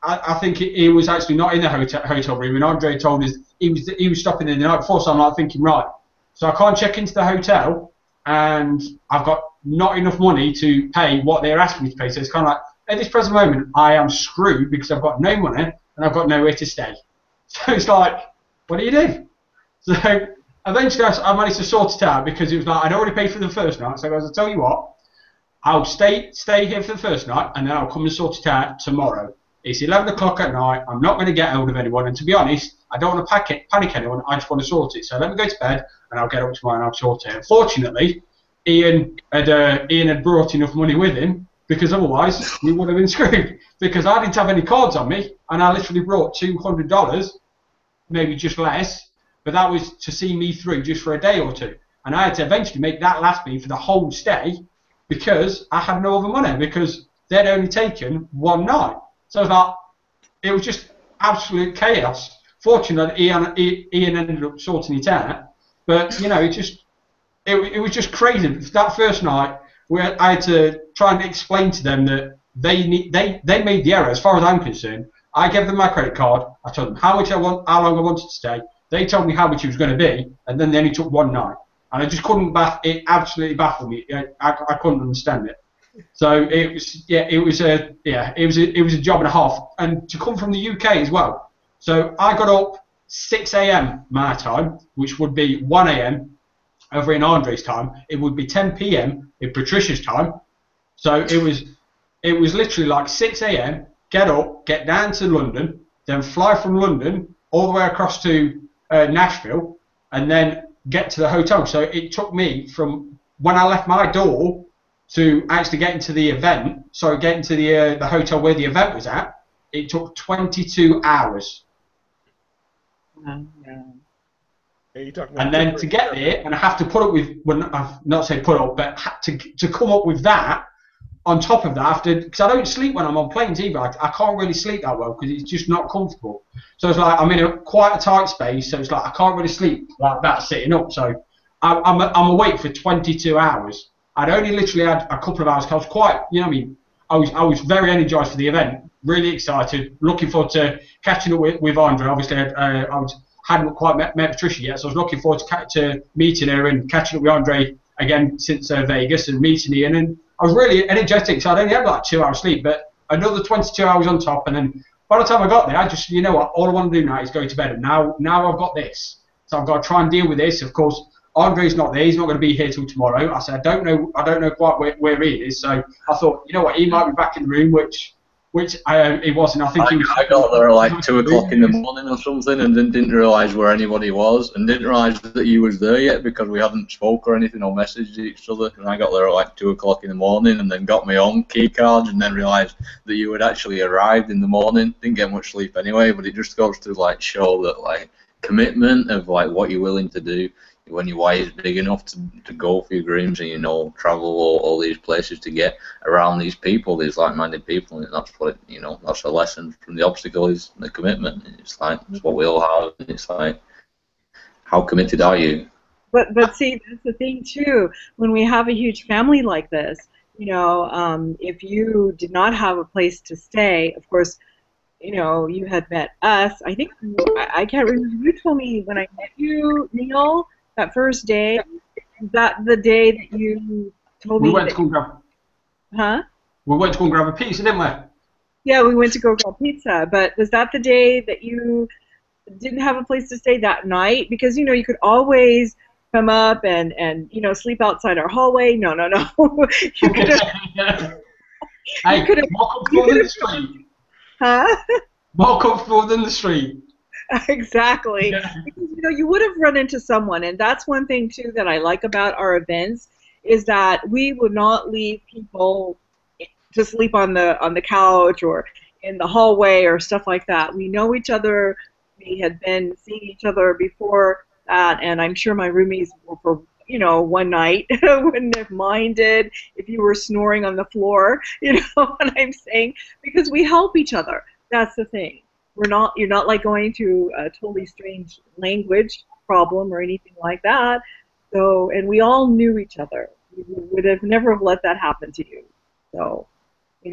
I think he was actually not in the hotel room, and Andre told us he was stopping in the night before. So I'm like thinking, right, so I can't check into the hotel, and I've got not enough money to pay what they're asking me to pay. So it's kind of like, at this present moment, I am screwed because I've got no money and I've got nowhere to stay. So it's like, what do you do? So eventually I managed to sort it out, because it was like, I'd already paid for the first night. So I goes, I'll tell you what, I'll stay here for the first night, and then I'll come and sort it out tomorrow. It's 11 o'clock at night. I'm not going to get hold of anyone. And to be honest, I don't want to panic anyone. I just want to sort it. So let me go to bed, and I'll get up tomorrow and I'll sort it. Unfortunately, Ian had brought enough money with him, because otherwise we would have been screwed, because I didn't have any cards on me, and I literally brought $200, maybe just less, but that was to see me through just for a day or two. And I had to eventually make that last me for the whole stay, because I had no other money, because they'd only taken one night. So it was just absolute chaos. Fortunately, Ian ended up sorting it out, but it was just crazy. That first night I had to try and explain to them that they made the error. As far as I'm concerned, I gave them my credit card. I told them how long I wanted to stay. They told me how much it was going to be, and then they only took one night. And I just couldn't it absolutely baffled me. I couldn't understand it. So it was a job and a half, and to come from the UK as well. So I got up 6 a.m. my time, which would be 1 a.m. over in Andre's time. It would be 10 p.m. in Patricia's time. So it was literally like 6 a.m. Get up, get down to London, then fly from London all the way across to Nashville, and then get to the hotel. So it took me from when I left my door to actually getting to the event, getting to the hotel where the event was at, it took 22 hours. Yeah. And then to get there, and I have to put up with, well, I've not said put up, but to come up with that, on top of that, because I don't sleep when I'm on planes either. I can't really sleep that well because it's just not comfortable. So it's like I'm in quite a tight space, so it's like I can't really sleep like that sitting up. So I'm awake for 22 hours. I'd only literally had a couple of hours. Cause I was quite, you know what I mean? I was very energized for the event, really excited, looking forward to catching up with Andre. Obviously, hadn't quite met Patricia yet, so I was looking forward to meeting her and catching up with Andre again since Vegas and meeting Ian. And I was really energetic, so I'd only had like 2 hours sleep, but another 22 hours on top. And then by the time I got there, I just, you know what, all I want to do now is go to bed. And now I've got this, so I've got to try and deal with this. Of course, Andre's not there; he's not going to be here till tomorrow. I said, I don't know quite where he is. So I thought, you know what, he might be back in the room, which he wasn't. I got there at like 2 o'clock in the morning or something, and didn't realise where anybody was, and didn't realise that you was there yet because we hadn't spoke or anything or messaged each other. And I got there at like 2 o'clock in the morning, and then got my own key cards, and then realised that you had actually arrived in the morning. Didn't get much sleep anyway, but it just goes to like show that like commitment of like what you're willing to do when your why is big enough to go for your dreams, and travel all these places to get around these people, these like-minded people. And that's what that's a lesson from the obstacle, is the commitment. It's like it's what we all have. It's like, how committed are you? But see, that's the thing too. When we have a huge family like this, if you did not have a place to stay, of course, you had met us. I think I can't remember. You told me when I met you, Neil, that first day. That the day that you told me. We went to go and grab. Huh? We went to go and grab a pizza, didn't we? Yeah, we went to go grab pizza. But was that the day that you didn't have a place to stay that night? Because you could always come up and sleep outside our hallway. No. You could have. Hey, more comfortable than the street. Huh? More comfortable than the street. Exactly. Yeah. Because you would have run into someone, and that's one thing too that I like about our events, is that we would not leave people to sleep on the couch or in the hallway or stuff like that. We know each other. We had been seeing each other before that, and I'm sure my roomies were for one night wouldn't have minded if you were snoring on the floor. You know what I'm saying? Because we help each other. That's the thing. You're not like going to a totally strange language problem or anything like that. So, and we all knew each other. We would have never have let that happen to you. So,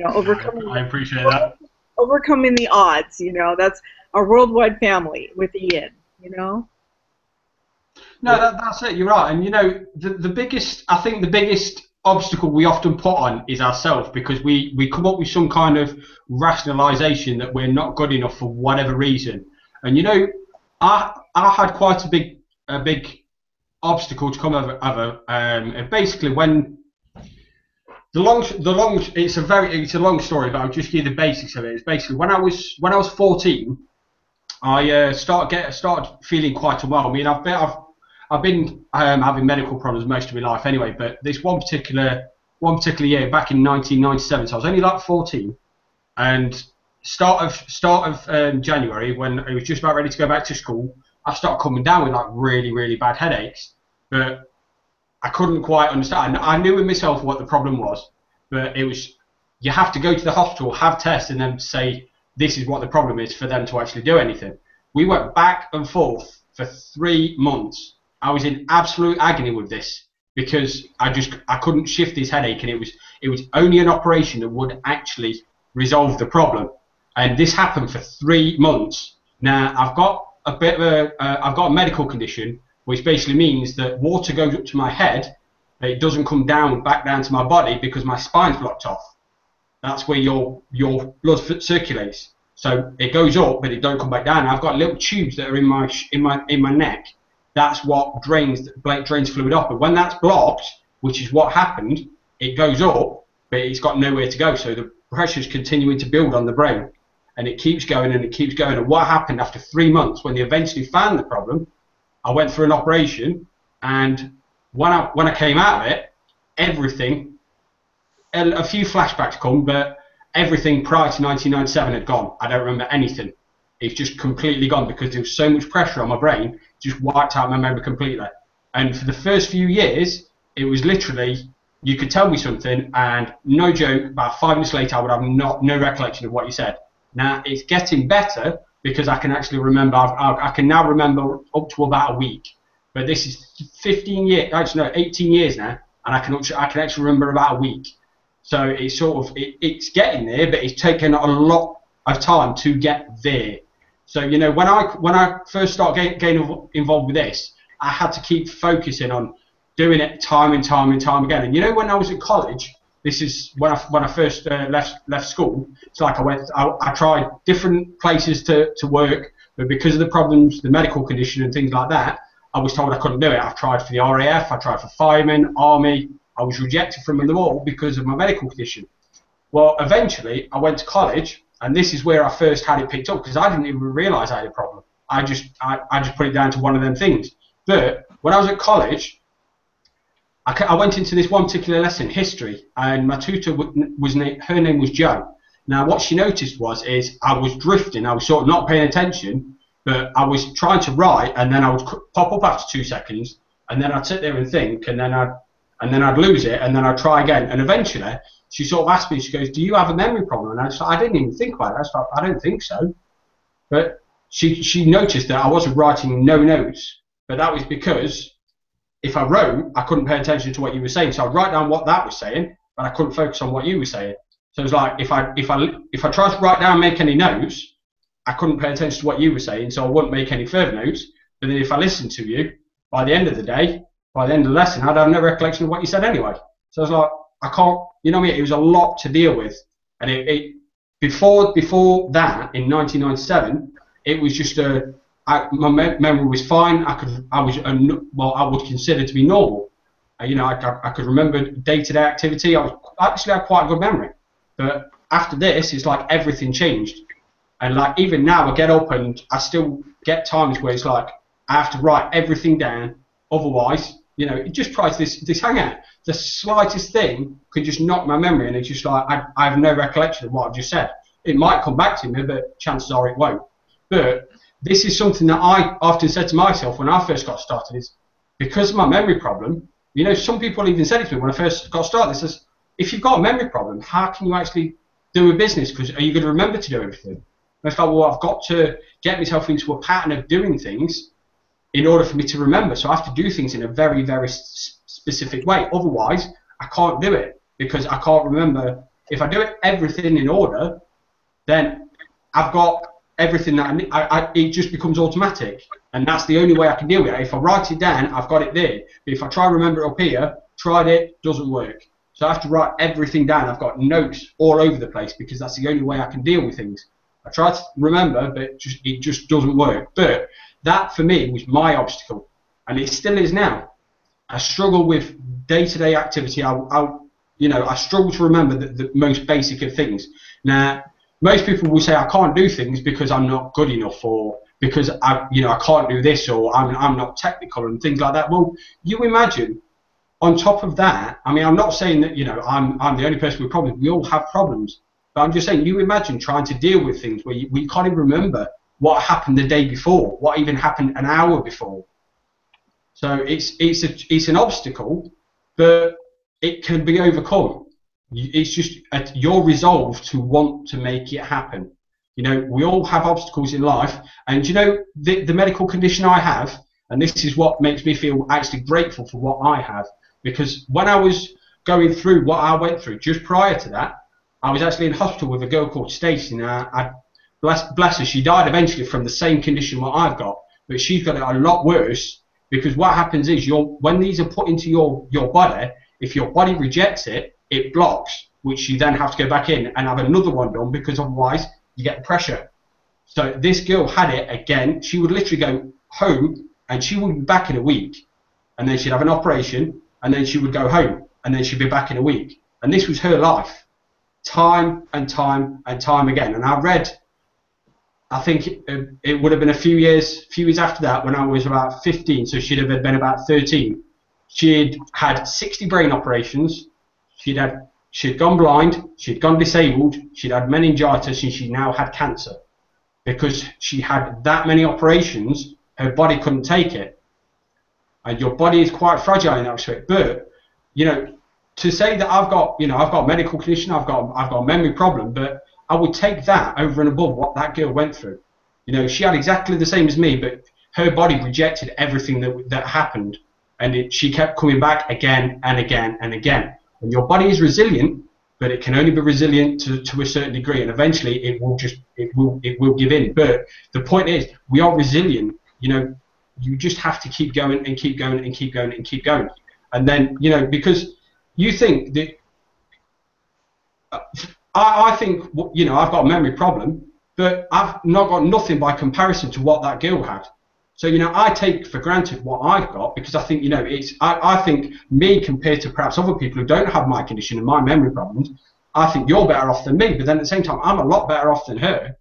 overcoming. I appreciate that. Overcoming the odds. That's our worldwide family with Ian. No, that's it. You're right. And the biggest obstacle we often put on is ourselves, because we come up with some kind of rationalization that we're not good enough for whatever reason. And I had quite a big obstacle to come over. Basically, when it's a long story, but I'll just give you the basics of it. It's basically when I was 14, I started feeling quite unwell. I mean, I've been having medical problems most of my life anyway, but this one particular year back in 1997, so I was only like 14, and start of January, when I was just about ready to go back to school, I started coming down with like really, really bad headaches, but I couldn't quite understand. I knew in myself what the problem was, but it was, you have to go to the hospital, have tests, and then say this is what the problem is for them to actually do anything. We went back and forth for 3 months. I was in absolute agony with this, because I couldn't shift this headache, and it was only an operation that would actually resolve the problem. And this happened for 3 months. Now I've got I've got a medical condition, which basically means that water goes up to my head, but it doesn't come back down to my body because my spine's blocked off. That's where your blood circulates. So it goes up, but it don't come back down. I've got little tubes that are in my neck. That's what drains fluid off. But when that's blocked, which is what happened, it goes up, but it's got nowhere to go. So the pressure's continuing to build on the brain, and it keeps going and it keeps going. And what happened after 3 months, when they eventually found the problem, I went through an operation, and when I came out of it, everything, a few flashbacks come, but everything prior to 1997 had gone. I don't remember anything. It's just completely gone because there was so much pressure on my brain, just wiped out my memory completely. And for the first few years, it was literally, you could tell me something, and no joke, about 5 minutes later, I would have no recollection of what you said. Now, it's getting better because I can actually remember, I can now remember up to about a week. But this is 18 years now, and I can actually remember about a week. So it's sort of, it's getting there, but it's taken a lot of time to get there. So, you know, when I first started getting involved with this, I had to keep focusing on doing it time and time and time again. And you know, when I was at college, this is when I first left school. It's like I tried different places to work, but because of the problems, the medical condition and things like that, I was told I couldn't do it. I've tried for the RAF, I tried for firemen, army. I was rejected from them all because of my medical condition. Well, eventually I went to college, and this is where I first had it picked up, because I didn't even realise I had a problem. I just put it down to one of them things. But when I was at college, I went into this one particular lesson, history, and my tutor her name was Jo. Now, what she noticed is I was drifting. I was sort of not paying attention, but I was trying to write, and then I would pop up after 2 seconds, and then I'd sit there and think, and then I'd lose it, and then I'd try again. And eventually, she sort of asked me, she goes, "Do you have a memory problem?" And I didn't even think about it. I was like, "I don't think so." But she noticed that I wasn't writing no notes, but that was because if I wrote, I couldn't pay attention to what you were saying. So I'd write down what that was saying, but I couldn't focus on what you were saying. So it was like if I tried to write down and make any notes, I couldn't pay attention to what you were saying, so I wouldn't make any further notes. But then if I listened to you, by the end of the day, by the end of the lesson, I'd have no recollection of what you said anyway. So I was like, I can't, you know what I mean? It was a lot to deal with. And before that, in 1997, it was just my memory was fine. I would consider to be normal. You know, I could remember day-to-day activity. I actually had quite a good memory. But after this, it's like everything changed. And like even now, I get up and I still get times where it's like I have to write everything down. Otherwise, you know, it just tries this hangout. The slightest thing could just knock my memory, and it's just like I have no recollection of what I've just said. It might come back to me, but chances are it won't. But this is something that I often said to myself when I first got started, is because of my memory problem. You know, some people even said it to me when I first got started. They says, if you've got a memory problem, how can you actually do a business? Because are you going to remember to do everything? And it's like, well, I've got to get myself into a pattern of doing things in order for me to remember. So I have to do things in a very, very specific way. Otherwise, I can't do it because I can't remember. If I do everything in order, then I've got everything that it just becomes automatic. And that's the only way I can deal with it. If I write it down, I've got it there. But if I try to remember it up here, tried it, doesn't work. So I have to write everything down. I've got notes all over the place because that's the only way I can deal with things. I try to remember, but it just doesn't work. But that, for me, was my obstacle. And it still is now. I struggle with day-to-day activity. I struggle to remember the most basic of things. Now, most people will say I can't do things because I'm not good enough, or because I can't do this, or I'm not technical and things like that. Well, you imagine, on top of that, I mean, I'm not saying that I'm the only person with problems. We all have problems, but I'm just saying, you imagine trying to deal with things where we can't even remember what happened the day before, what even happened an hour before. So it's an obstacle, but it can be overcome. It's just your resolve to want to make it happen. You know, we all have obstacles in life, and you know, the medical condition I have, and this is what makes me feel actually grateful for what I have. because when I was going through what I went through just prior to that, I was actually in hospital with a girl called Stacey. Now, bless her, she died eventually from the same condition what I've got, but she's got it a lot worse, because what happens is when these are put into your body, if your body rejects it, it blocks, which you then have to go back in and have another one done, because otherwise you get pressure. So this girl had it again. She would literally go home and she would be back in a week, and then she'd have an operation, and then she would go home, and then she'd be back in a week. And this was her life, time and time and time again. And I read, I think it would have been a few years after that, when I was about 15, so she'd have been about 13. She'd had 60 brain operations, she'd gone blind, she'd gone disabled, she'd had meningitis, and she now had cancer. Because she had that many operations, her body couldn't take it. And your body is quite fragile in that respect. But, you know, to say that I've got a medical condition, I've got a memory problem, but I would take that over and above what that girl went through. You know, she had exactly the same as me, but her body rejected everything that happened, and she kept coming back again and again and again. And your body is resilient, but it can only be resilient to a certain degree, and eventually it will give in. But the point is, we are resilient. You know, you just have to keep going and keep going and keep going and keep going. And then, you know, because you think that I think, you know, I've got a memory problem, but I've not got nothing by comparison to what that girl had. So, you know, I take for granted what I've got, because I think, you know, I think me compared to perhaps other people who don't have my condition and my memory problems, I think you're better off than me. But then at the same time, I'm a lot better off than her.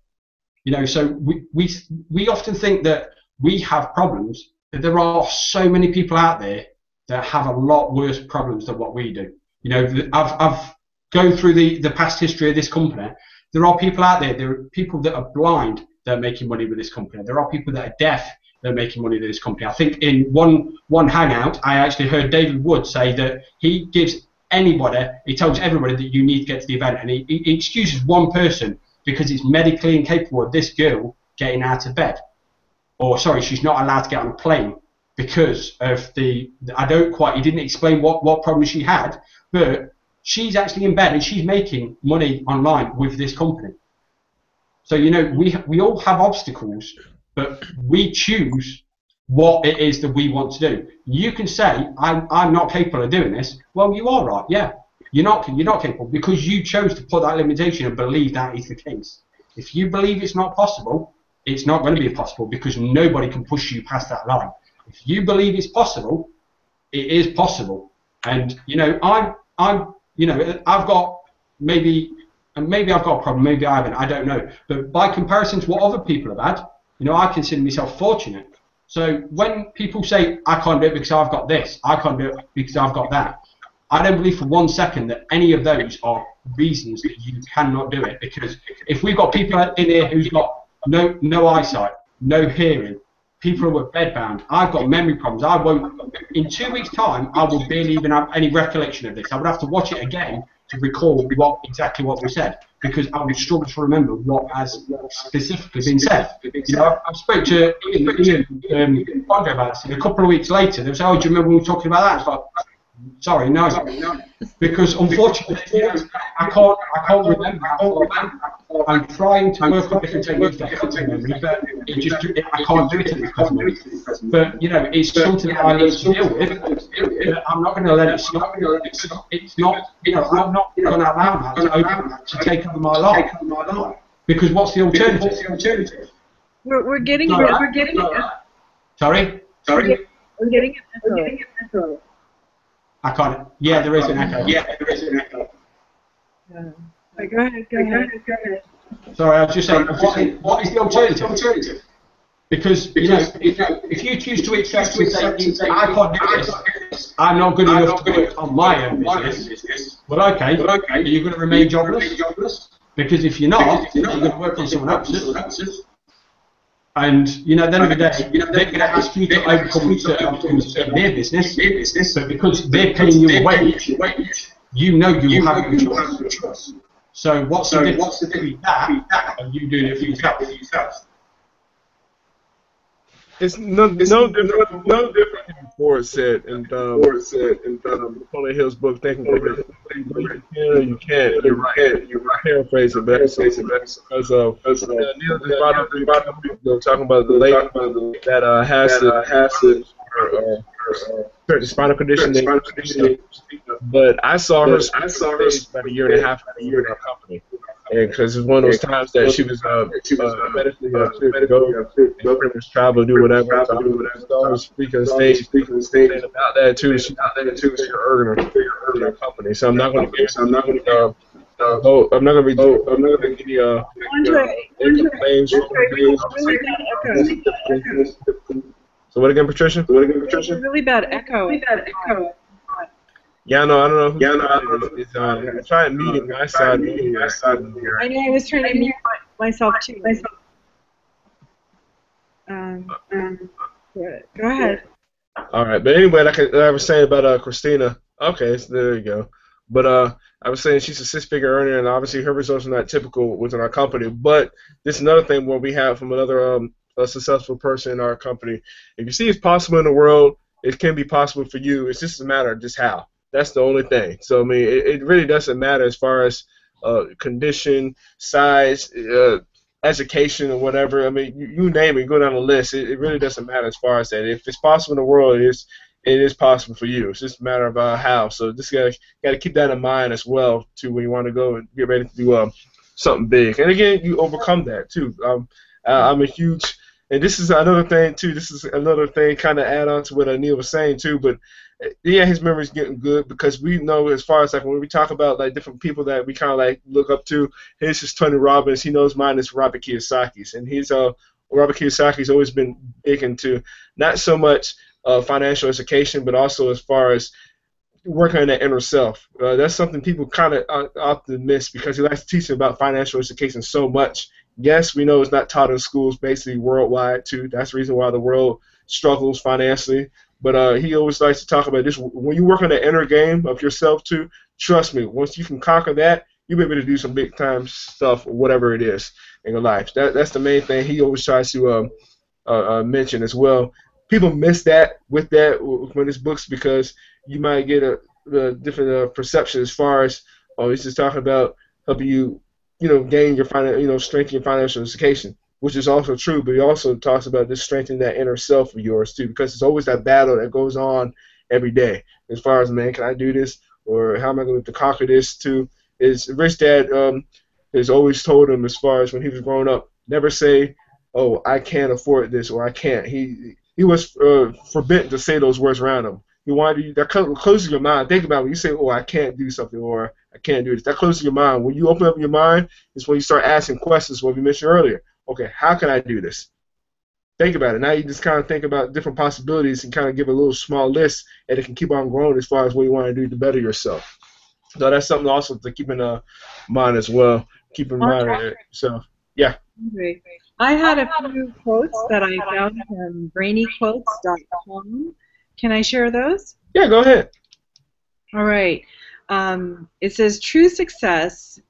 You know, so we often think that we have problems, but there are so many people out there that have a lot worse problems than what we do. You know, I've gone through the past history of this company. There are people out there. There are people that are blind that are making money with this company. There are people that are deaf that are making money with this company. I think in one hangout, I actually heard David Wood say that he gives anybody, he tells everybody that you need to get to the event, and he excuses one person because it's medically incapable of this girl getting out of bed. Or, sorry, she's not allowed to get on a plane because of he didn't explain what problem she had, but she's actually in bed and she's making money online with this company. So, you know, we all have obstacles, but we choose what it is that we want to do. You can say, I'm not capable of doing this. Well, you are right, yeah. You're not capable because you chose to put that limitation and believe that is the case. If you believe it's not possible, it's not going to be possible, because nobody can push you past that line. If you believe it's possible, it is possible. And, you know, you know, I've got maybe I've got a problem, maybe I haven't, I don't know. But by comparison to what other people have had, you know, I consider myself fortunate. So when people say, I can't do it because I've got this, I can't do it because I've got that, I don't believe for 1 second that any of those are reasons that you cannot do it. Because if we've got people in here who's got no eyesight, no hearing, people who are bedbound, I've got memory problems, I won't, in 2 weeks' time, I will barely even have any recollection of this. I would have to watch it again to recall exactly what we said, because I would struggle to remember what has specifically been said. You know, I spoke to Ian about this, and a couple of weeks later, they was, oh, do you remember we were talking about that? It's like, sorry, no. Because unfortunately, I can't remember. I'm trying to work on different techniques to help memory, but I can't do it at this present. But, you know, it's something that I need to deal with. But I'm not going to let it stop. It's not, you know, I'm not going to allow that to take over my life. Because what's the alternative? We're getting it. Sorry? We're getting it. I can't. Yeah, there is an echo. Go ahead. Sorry, I was just saying, what is the alternative? Because, you know, if you choose to accept and say, I can't do this, I'm not good enough to do it on my own business, well, okay, are you going to remain jobless? Because if you're not, you're going to work on someone else's. And, you know, at the end of the day, they're going to ask you to overcome certain obstacles in their business, but because they're paying you a wage, you know you have no choice. So what's the difference between that and you doing it for yourself? It's no different Ford said, and Napoleon Hill's book, Thinking Great. You can or you can't. You're right. Paraphrasing, but that's because of Neil just brought up talking about the lady that has certain spinal condition. But I saw her about a year and a half in our company. And because it was one of those times that she was medically fit to go and pretty much travel, do whatever. So I was speaking on stage, saying about that too. She's out there too. She's earning her company. So I'm not going to be. I'm not going to be any claims. So what again, Patricia? Really bad echo. Yeah, no, I don't know who's I'm trying to mute my side. I know I was trying to mute myself too. Go ahead. All right, but anyway, like I was saying about Christina. Okay, so there you go. But I was saying she's a six-figure earner, and obviously her results are not typical within our company. But this is another thing where we have from another a successful person in our company. If you see it's possible in the world, it can be possible for you. It's just a matter of just how. That's the only thing. So, I mean, it really doesn't matter as far as condition, size, education, or whatever. I mean, you name it, go down the list. It really doesn't matter as far as that. If it's possible in the world, it is possible for you. It's just a matter of how. So, just got to keep that in mind as well, too, when you want to go and get ready to do something big. And, again, you overcome that, too. I'm a huge – and this is another thing, too. This is another thing kind of add on to what Neil was saying, too, but – yeah, his memory's getting good because we know as far as like when we talk about like different people that we kind of like look up to, his is Tony Robbins. He knows mine is Robert Kiyosaki's, and Robert Kiyosaki's always been big into not so much financial education, but also as far as working on that inner self. That's something people kind of often miss because he likes to teach about financial education so much. Yes, we know it's not taught in schools basically worldwide too. That's the reason why the world struggles financially. But he always likes to talk about this. When you work on the inner game of yourself too, trust me, once you can conquer that, you'll be able to do some big time stuff, whatever it is in your life. That's the main thing he always tries to mention as well. People miss that with his books because you might get a different perception as far as he's just talking about helping you, gain your strengthen your financial education, which is also true, but he also talks about just strengthening that inner self of yours too, because it's always that battle that goes on every day. As far as, man, can I do this, or how am I going to conquer this too? His rich dad has always told him, as far as when he was growing up, never say, "Oh, I can't afford this," or "I can't." He was forbidden to say those words around him. He wanted you that closes your mind. Think about it. When you say, "Oh, I can't do something," or "I can't do this," that closes your mind. When you open up your mind, is when you start asking questions. What we mentioned earlier. Okay, how can I do this? Think about it. Now you just kind of think about different possibilities and kind of give a little small list, and it can keep on growing as far as what you want to do to better yourself. So that's something also to keep in mind as well. Keep in mind. So, yeah. Great. I had a few quotes that I found from brainyquotes.com. Can I share those? Yeah, go ahead. All right. It says, true success,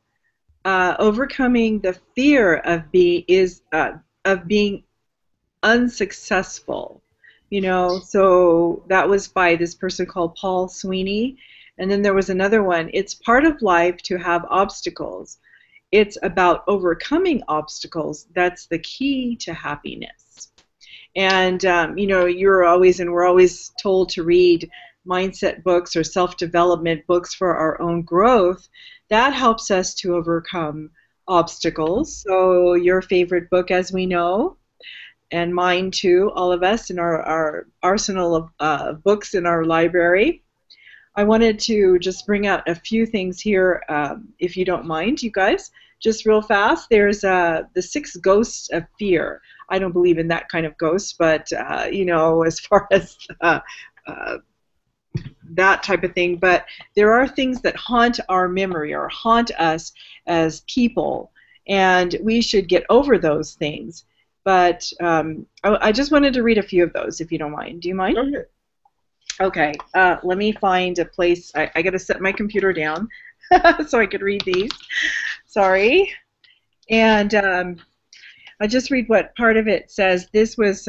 overcoming the fear of being unsuccessful. So that was by this person called Paul Sweeney. And then there was another one. It's part of life to have obstacles. It's about overcoming obstacles. That's the key to happiness. And, we're always told to read mindset books or self-development books for our own growth. That helps us to overcome obstacles. So your favorite book, as we know, and mine too, all of us in our arsenal of books in our library. I wanted to just bring out a few things here, if you don't mind, you guys, just real fast. There's the 6 ghosts of fear. I don't believe in that kind of ghost, but, as far as that type of thing. But there are things that haunt our memory or haunt us as people, and we should get over those things. But I just wanted to read a few of those, if you don't mind. Do you mind? Okay. Okay, let me find a place. I got to set my computer down so I could read these. Sorry. And I just read what part of it says. This was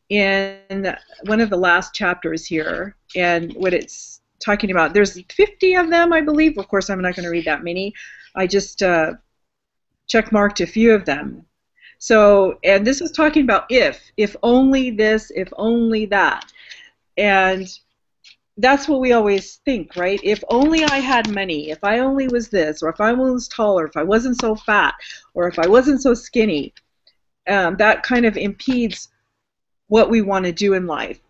in one of the last chapters here, and what it's talking about. There's 50 of them, I believe. Of course, I'm not going to read that many. I just check-marked a few of them. So, and this is talking about if only this, if only that. And that's what we always think, right? If only I had money, if I only was this, or if I was taller, if I wasn't so fat, or if I wasn't so skinny, that kind of impedes what we want to do in life,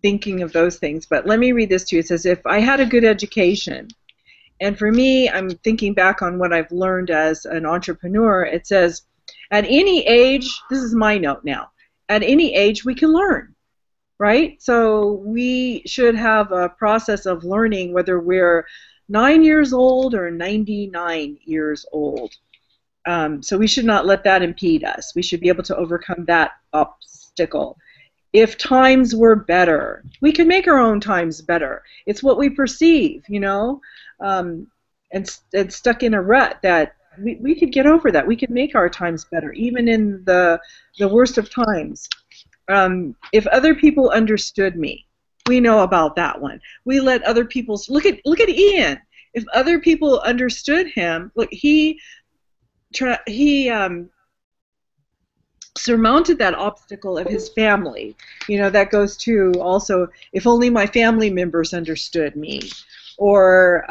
thinking of those things. But let me read this to you. It says, if I had a good education, and for me, I'm thinking back on what I've learned as an entrepreneur. It says, at any age, this is my note now, at any age we can learn, right? So we should have a process of learning whether we're 9 years old or 99 years old. So we should not let that impede us. We should be able to overcome that obstacle. If times were better, we can make our own times better. It's what we perceive, you know, and stuck in a rut that we could get over that. We could make our times better, even in the worst of times. If other people understood me, we know about that one. We let other people look at Ian. If other people understood him, look, he surmounted that obstacle of his family. You know, that goes to also, if only my family members understood me, or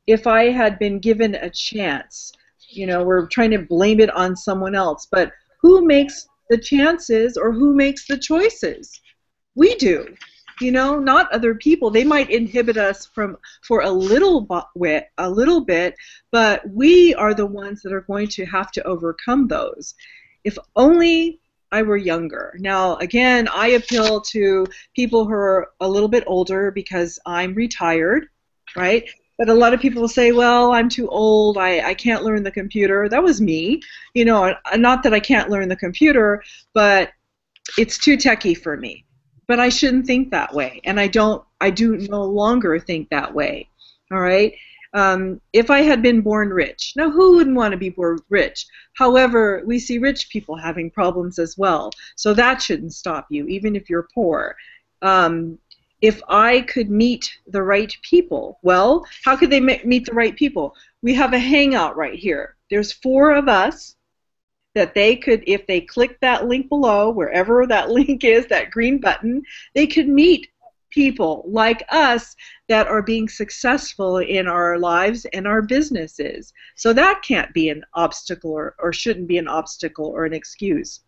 if I had been given a chance. You know, we're trying to blame it on someone else, but who makes the chances or who makes the choices? We do. You know, not other people. They might inhibit us for a little bit, but we are the ones that are going to have to overcome those. If only I were younger. Now, again, I appeal to people who are a little bit older because I'm retired, right? But a lot of people say, well, I'm too old, I can't learn the computer. That was me. You know, not that I can't learn the computer, but it's too techy for me. But I shouldn't think that way, and I do no longer think that way, all right? If I had been born rich, now who wouldn't want to be born rich? However, we see rich people having problems as well, so that shouldn't stop you, even if you're poor. If I could meet the right people, well, how could they meet the right people? We have a hangout right here. There's 4 of us that they could, if they click that link below, wherever that link is, that green button, they could meet people like us that are being successful in our lives and our businesses. So that can't be an obstacle or shouldn't be an obstacle or an excuse.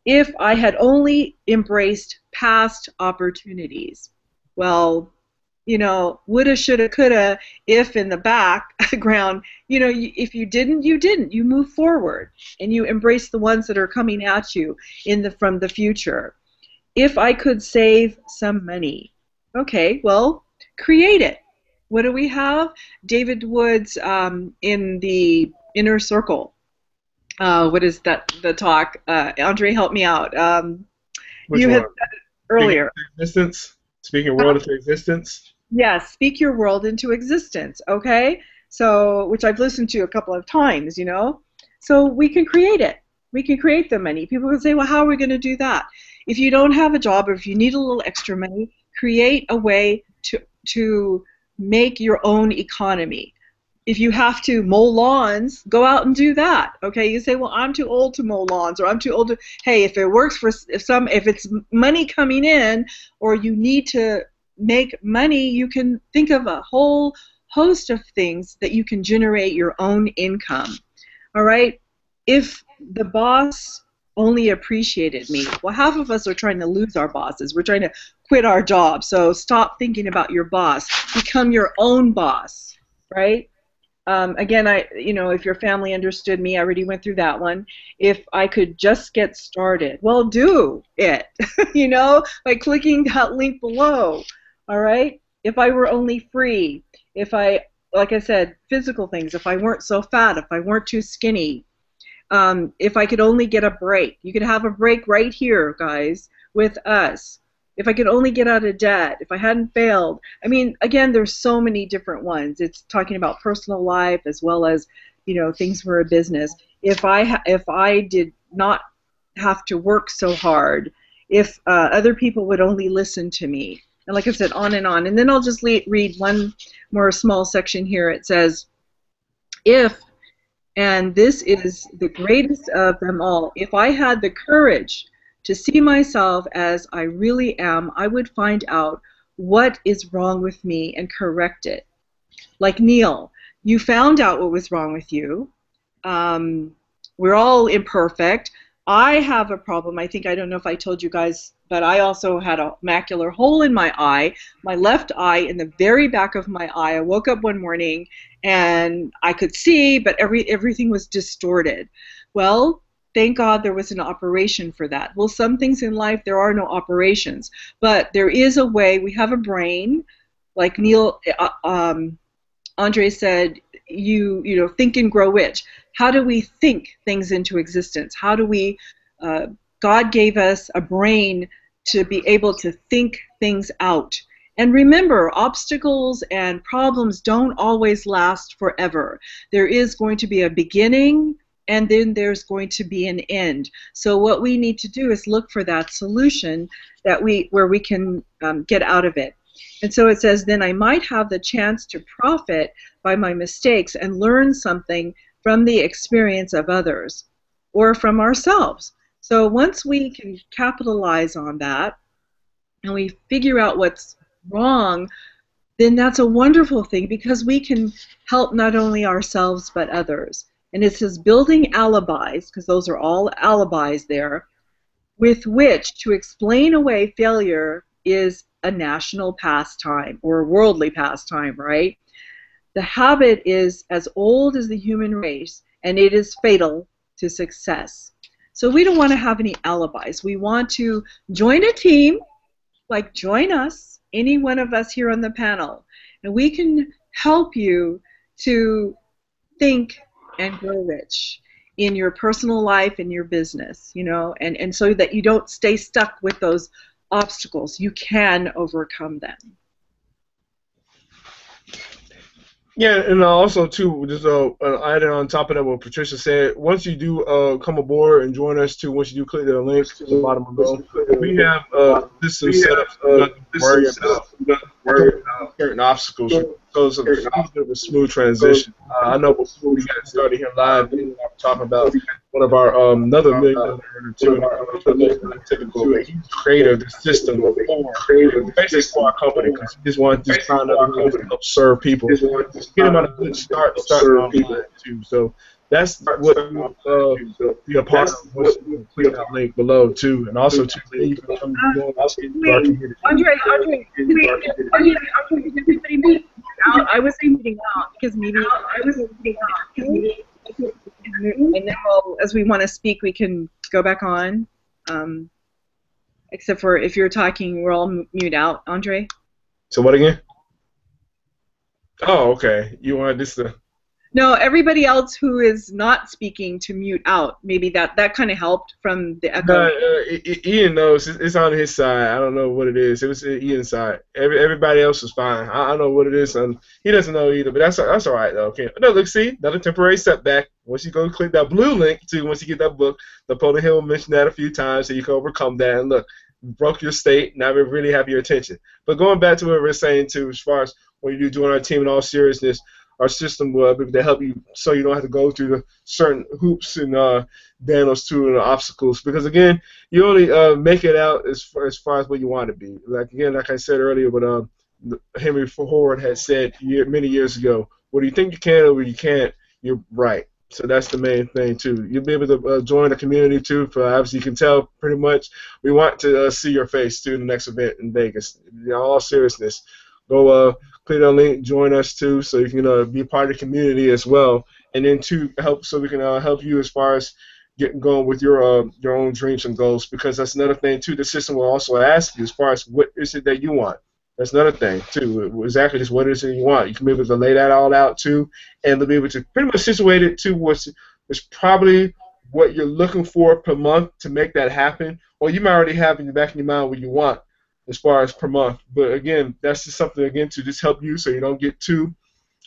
If I had only embraced past opportunities, well, you know, woulda, shoulda, coulda, if in the background, you know, if you didn't, you didn't. You move forward and you embrace the ones that are coming at you from the future. If I could save some money, okay, well, create it. What do we have? David Woods in the Inner Circle. What is that? The talk? Andre, help me out. Which you one? had said it earlier. Speaking your world into existence. Yes, speak your world into existence. Okay, so which I've listened to a couple of times. You know, so we can create it. We can create the money. People can say, well, how are we going to do that? If you don't have a job or if you need a little extra money, create a way to make your own economy. If you have to mow lawns, go out and do that. Okay, you say, well, I'm too old to mow lawns, or I'm too old to. Hey, if it works for if it's money coming in, or you need to make money, you can think of a whole host of things that you can generate your own income. All right. If the boss only appreciated me, well, half of us are trying to lose our bosses. We're trying to quit our job. So stop thinking about your boss. Become your own boss, right? Again, if your family understood me, I already went through that one. If I could just get started, well, do it, by clicking that link below, all right? If I were only free, like I said, physical things, if I weren't so fat, if I weren't too skinny, if I could only get a break. You could have a break right here, guys, with us. If I could only get out of debt, if I hadn't failed. I mean, again, there's so many different ones. It's talking about personal life as well as, things for a business. If I did not have to work so hard if other people would only listen to me. And like I said, on and on. And then I'll just read one more small section here. It says, if, and this is the greatest of them all, if I had the courage to see myself as I really am, I would find out what is wrong with me and correct it. Like Neil, you found out what was wrong with you. We're all imperfect. I have a problem. I don't know if I told you guys, but I also had a macular hole in my eye, my left eye, in the very back of my eye. I woke up one morning and I could see, but everything was distorted. Well, thank God there was an operation for that. Well, some things in life, there are no operations, but there is a way. We have a brain, like Neil, Andre said, you know, think and grow rich. How do we think things into existence? How do we, God gave us a brain to be able to think things out. And remember, obstacles and problems don't always last forever. There is going to be a beginning, and then there's going to be an end. So what we need to do is look for that solution that where we can get out of it. And so it says, then I might have the chance to profit by my mistakes and learn something from the experience of others or from ourselves. So once we can capitalize on that and we figure out what's wrong, then that's a wonderful thing, because we can help not only ourselves but others. And it says building alibis, because those are all alibis there, with which to explain away failure is a national pastime or a worldly pastime, right? The habit is as old as the human race, and it is fatal to success. So we don't want to have any alibis. We want to join a team, like join us, any one of us here on the panel, and we can help you to think and grow rich in your personal life and your business, you know, and so that you don't stay stuck with those obstacles. You can overcome them. Yeah, and also too, just adding on top of that what Patricia said, once you do come aboard and join us too, once you do click the link to the bottom of the we have system set up to worry about certain obstacles. So it's a smooth transition. I know before we got started here live, we were talking about one of our another $1 million earner too, typical creator of the system, basically for our company, because we just want to just find other ways to help serve people, get them on a good start online too. So that's what be a part of. Click that link below too, and also to you can come join us into our community. Andre, I was meeting out because maybe I was meeting out. And then as we want to speak, we can go back on. Except for if you're talking, we're all mute out. Andre? So what again? Oh, okay. You want this to... No, everybody else who is not speaking to mute out. Maybe that kind of helped from the echo. Ian knows. It's on his side. I don't know what it is. It was Ian's side. Everybody else was fine. I don't know what it is. He doesn't know either, but that's all right, though. Okay. No, look, see, another temporary setback. Once you go click that blue link, too, once you get that book, Napoleon Hill mentioned that a few times, so you can overcome that. And look, you broke your state. Now we really have your attention. But going back to what we're saying, too, as far as when you do join our team in all seriousness, our system will be able to help you so you don't have to go through the certain hoops and dangles too and obstacles. Because again, you only make it out as far as what you want to be. Like I said earlier, what Henry Ford had said many years ago, whether you think you can or you can't, you're right. So that's the main thing too. You'll be able to join the community too. For obviously, you can tell pretty much we want to see your face too in the next event in Vegas. In all seriousness, go click on the link, join us too, so you can be part of the community as well, and then to help so we can help you as far as getting going with your own dreams and goals. Because that's another thing too. The system will also ask you as far as what is it that you want. That's another thing too. Exactly just what is it you want. You can be able to lay that all out too, and to be able to pretty much situate it to what's probably what you're looking for per month to make that happen, or you might already have in the back of your mind what you want as far as per month. But again, that's just something again to just help you so you don't get too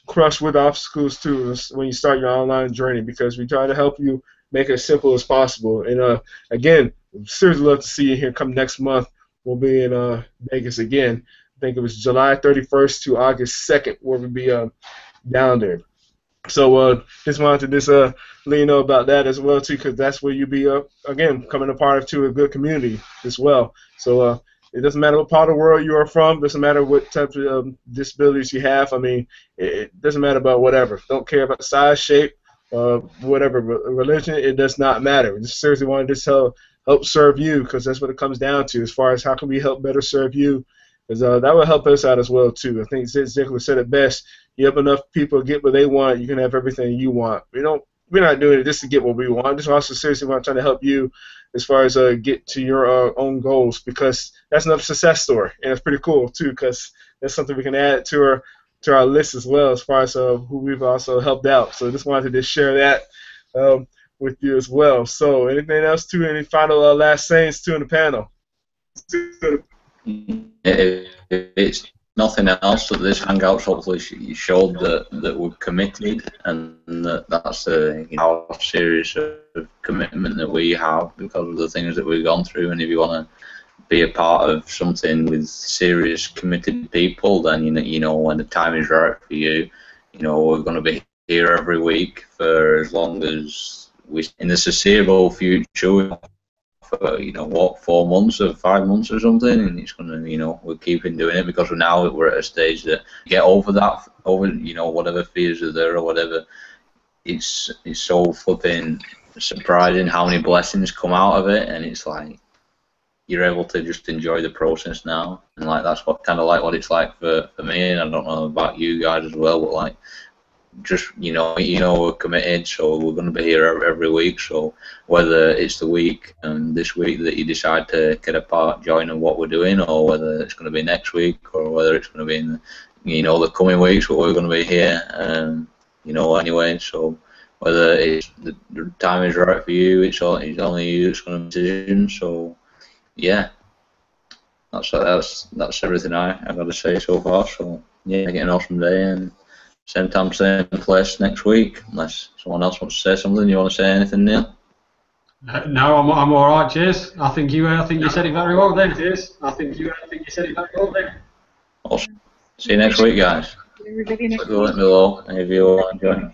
crushed with obstacles too when you start your online journey, because we try to help you make it as simple as possible. And again, seriously love to see you here. Come next month, we'll be in Vegas again. I think it was July 31st to August 2nd where we'll be down there. So just wanted to just let you know about that as well too, because that's where you be again coming a part of to a good community as well. So it doesn't matter what part of the world you are from, doesn't matter what type of disabilities you have. I mean, it doesn't matter about whatever. Don't care about size, shape, whatever religion. It does not matter. We just seriously want to just help serve you, because that's what it comes down to as far as how can we help better serve you. Because that will help us out as well too. I think Zig Ziglar said it best. You help enough people get what they want, you can have everything you want. We're not doing it just to get what we want. Just also seriously want to try to help you as far as get to your own goals, because that's another success story, and it's pretty cool too, because that's something we can add to our list as well as far as who we've also helped out. So just wanted to just share that with you as well. So anything else too? Any final last sayings too in the panel? It's nothing else that this Hangouts hopefully showed that we're committed, and that's our series of commitment that we have because of the things that we've gone through. And if you want to be a part of something with serious, committed people, then you know when the time is right for you. We're going to be here every week for as long as in the foreseeable future. For 4 months or 5 months or something, and it's gonna we're keeping doing it because we're at a stage that get over whatever fears are there or whatever. It's so flipping surprising how many blessings come out of it, and it's like you're able to just enjoy the process now, and like that's what it's like for me, and I don't know about you guys as well, but like just we're committed, so we're going to be here every week. So whether it's the week and this week that you decide to get a part, join in what we're doing, or whether it's going to be next week, or whether it's going to be in the coming weeks, but we're going to be here, anyway. So whether it's the time is right for you, it's only you that's going to make decisions. So yeah, that's everything I've got to say so far. So yeah, get an awesome day, and same time, same place next week. Unless someone else wants to say something, you want to say anything, Neil? No, I'm all right. Cheers. I think you said it very well then. Cheers. I think you said it very well then. Awesome. See you next week, guys. Everybody next Click the link below if you want to join.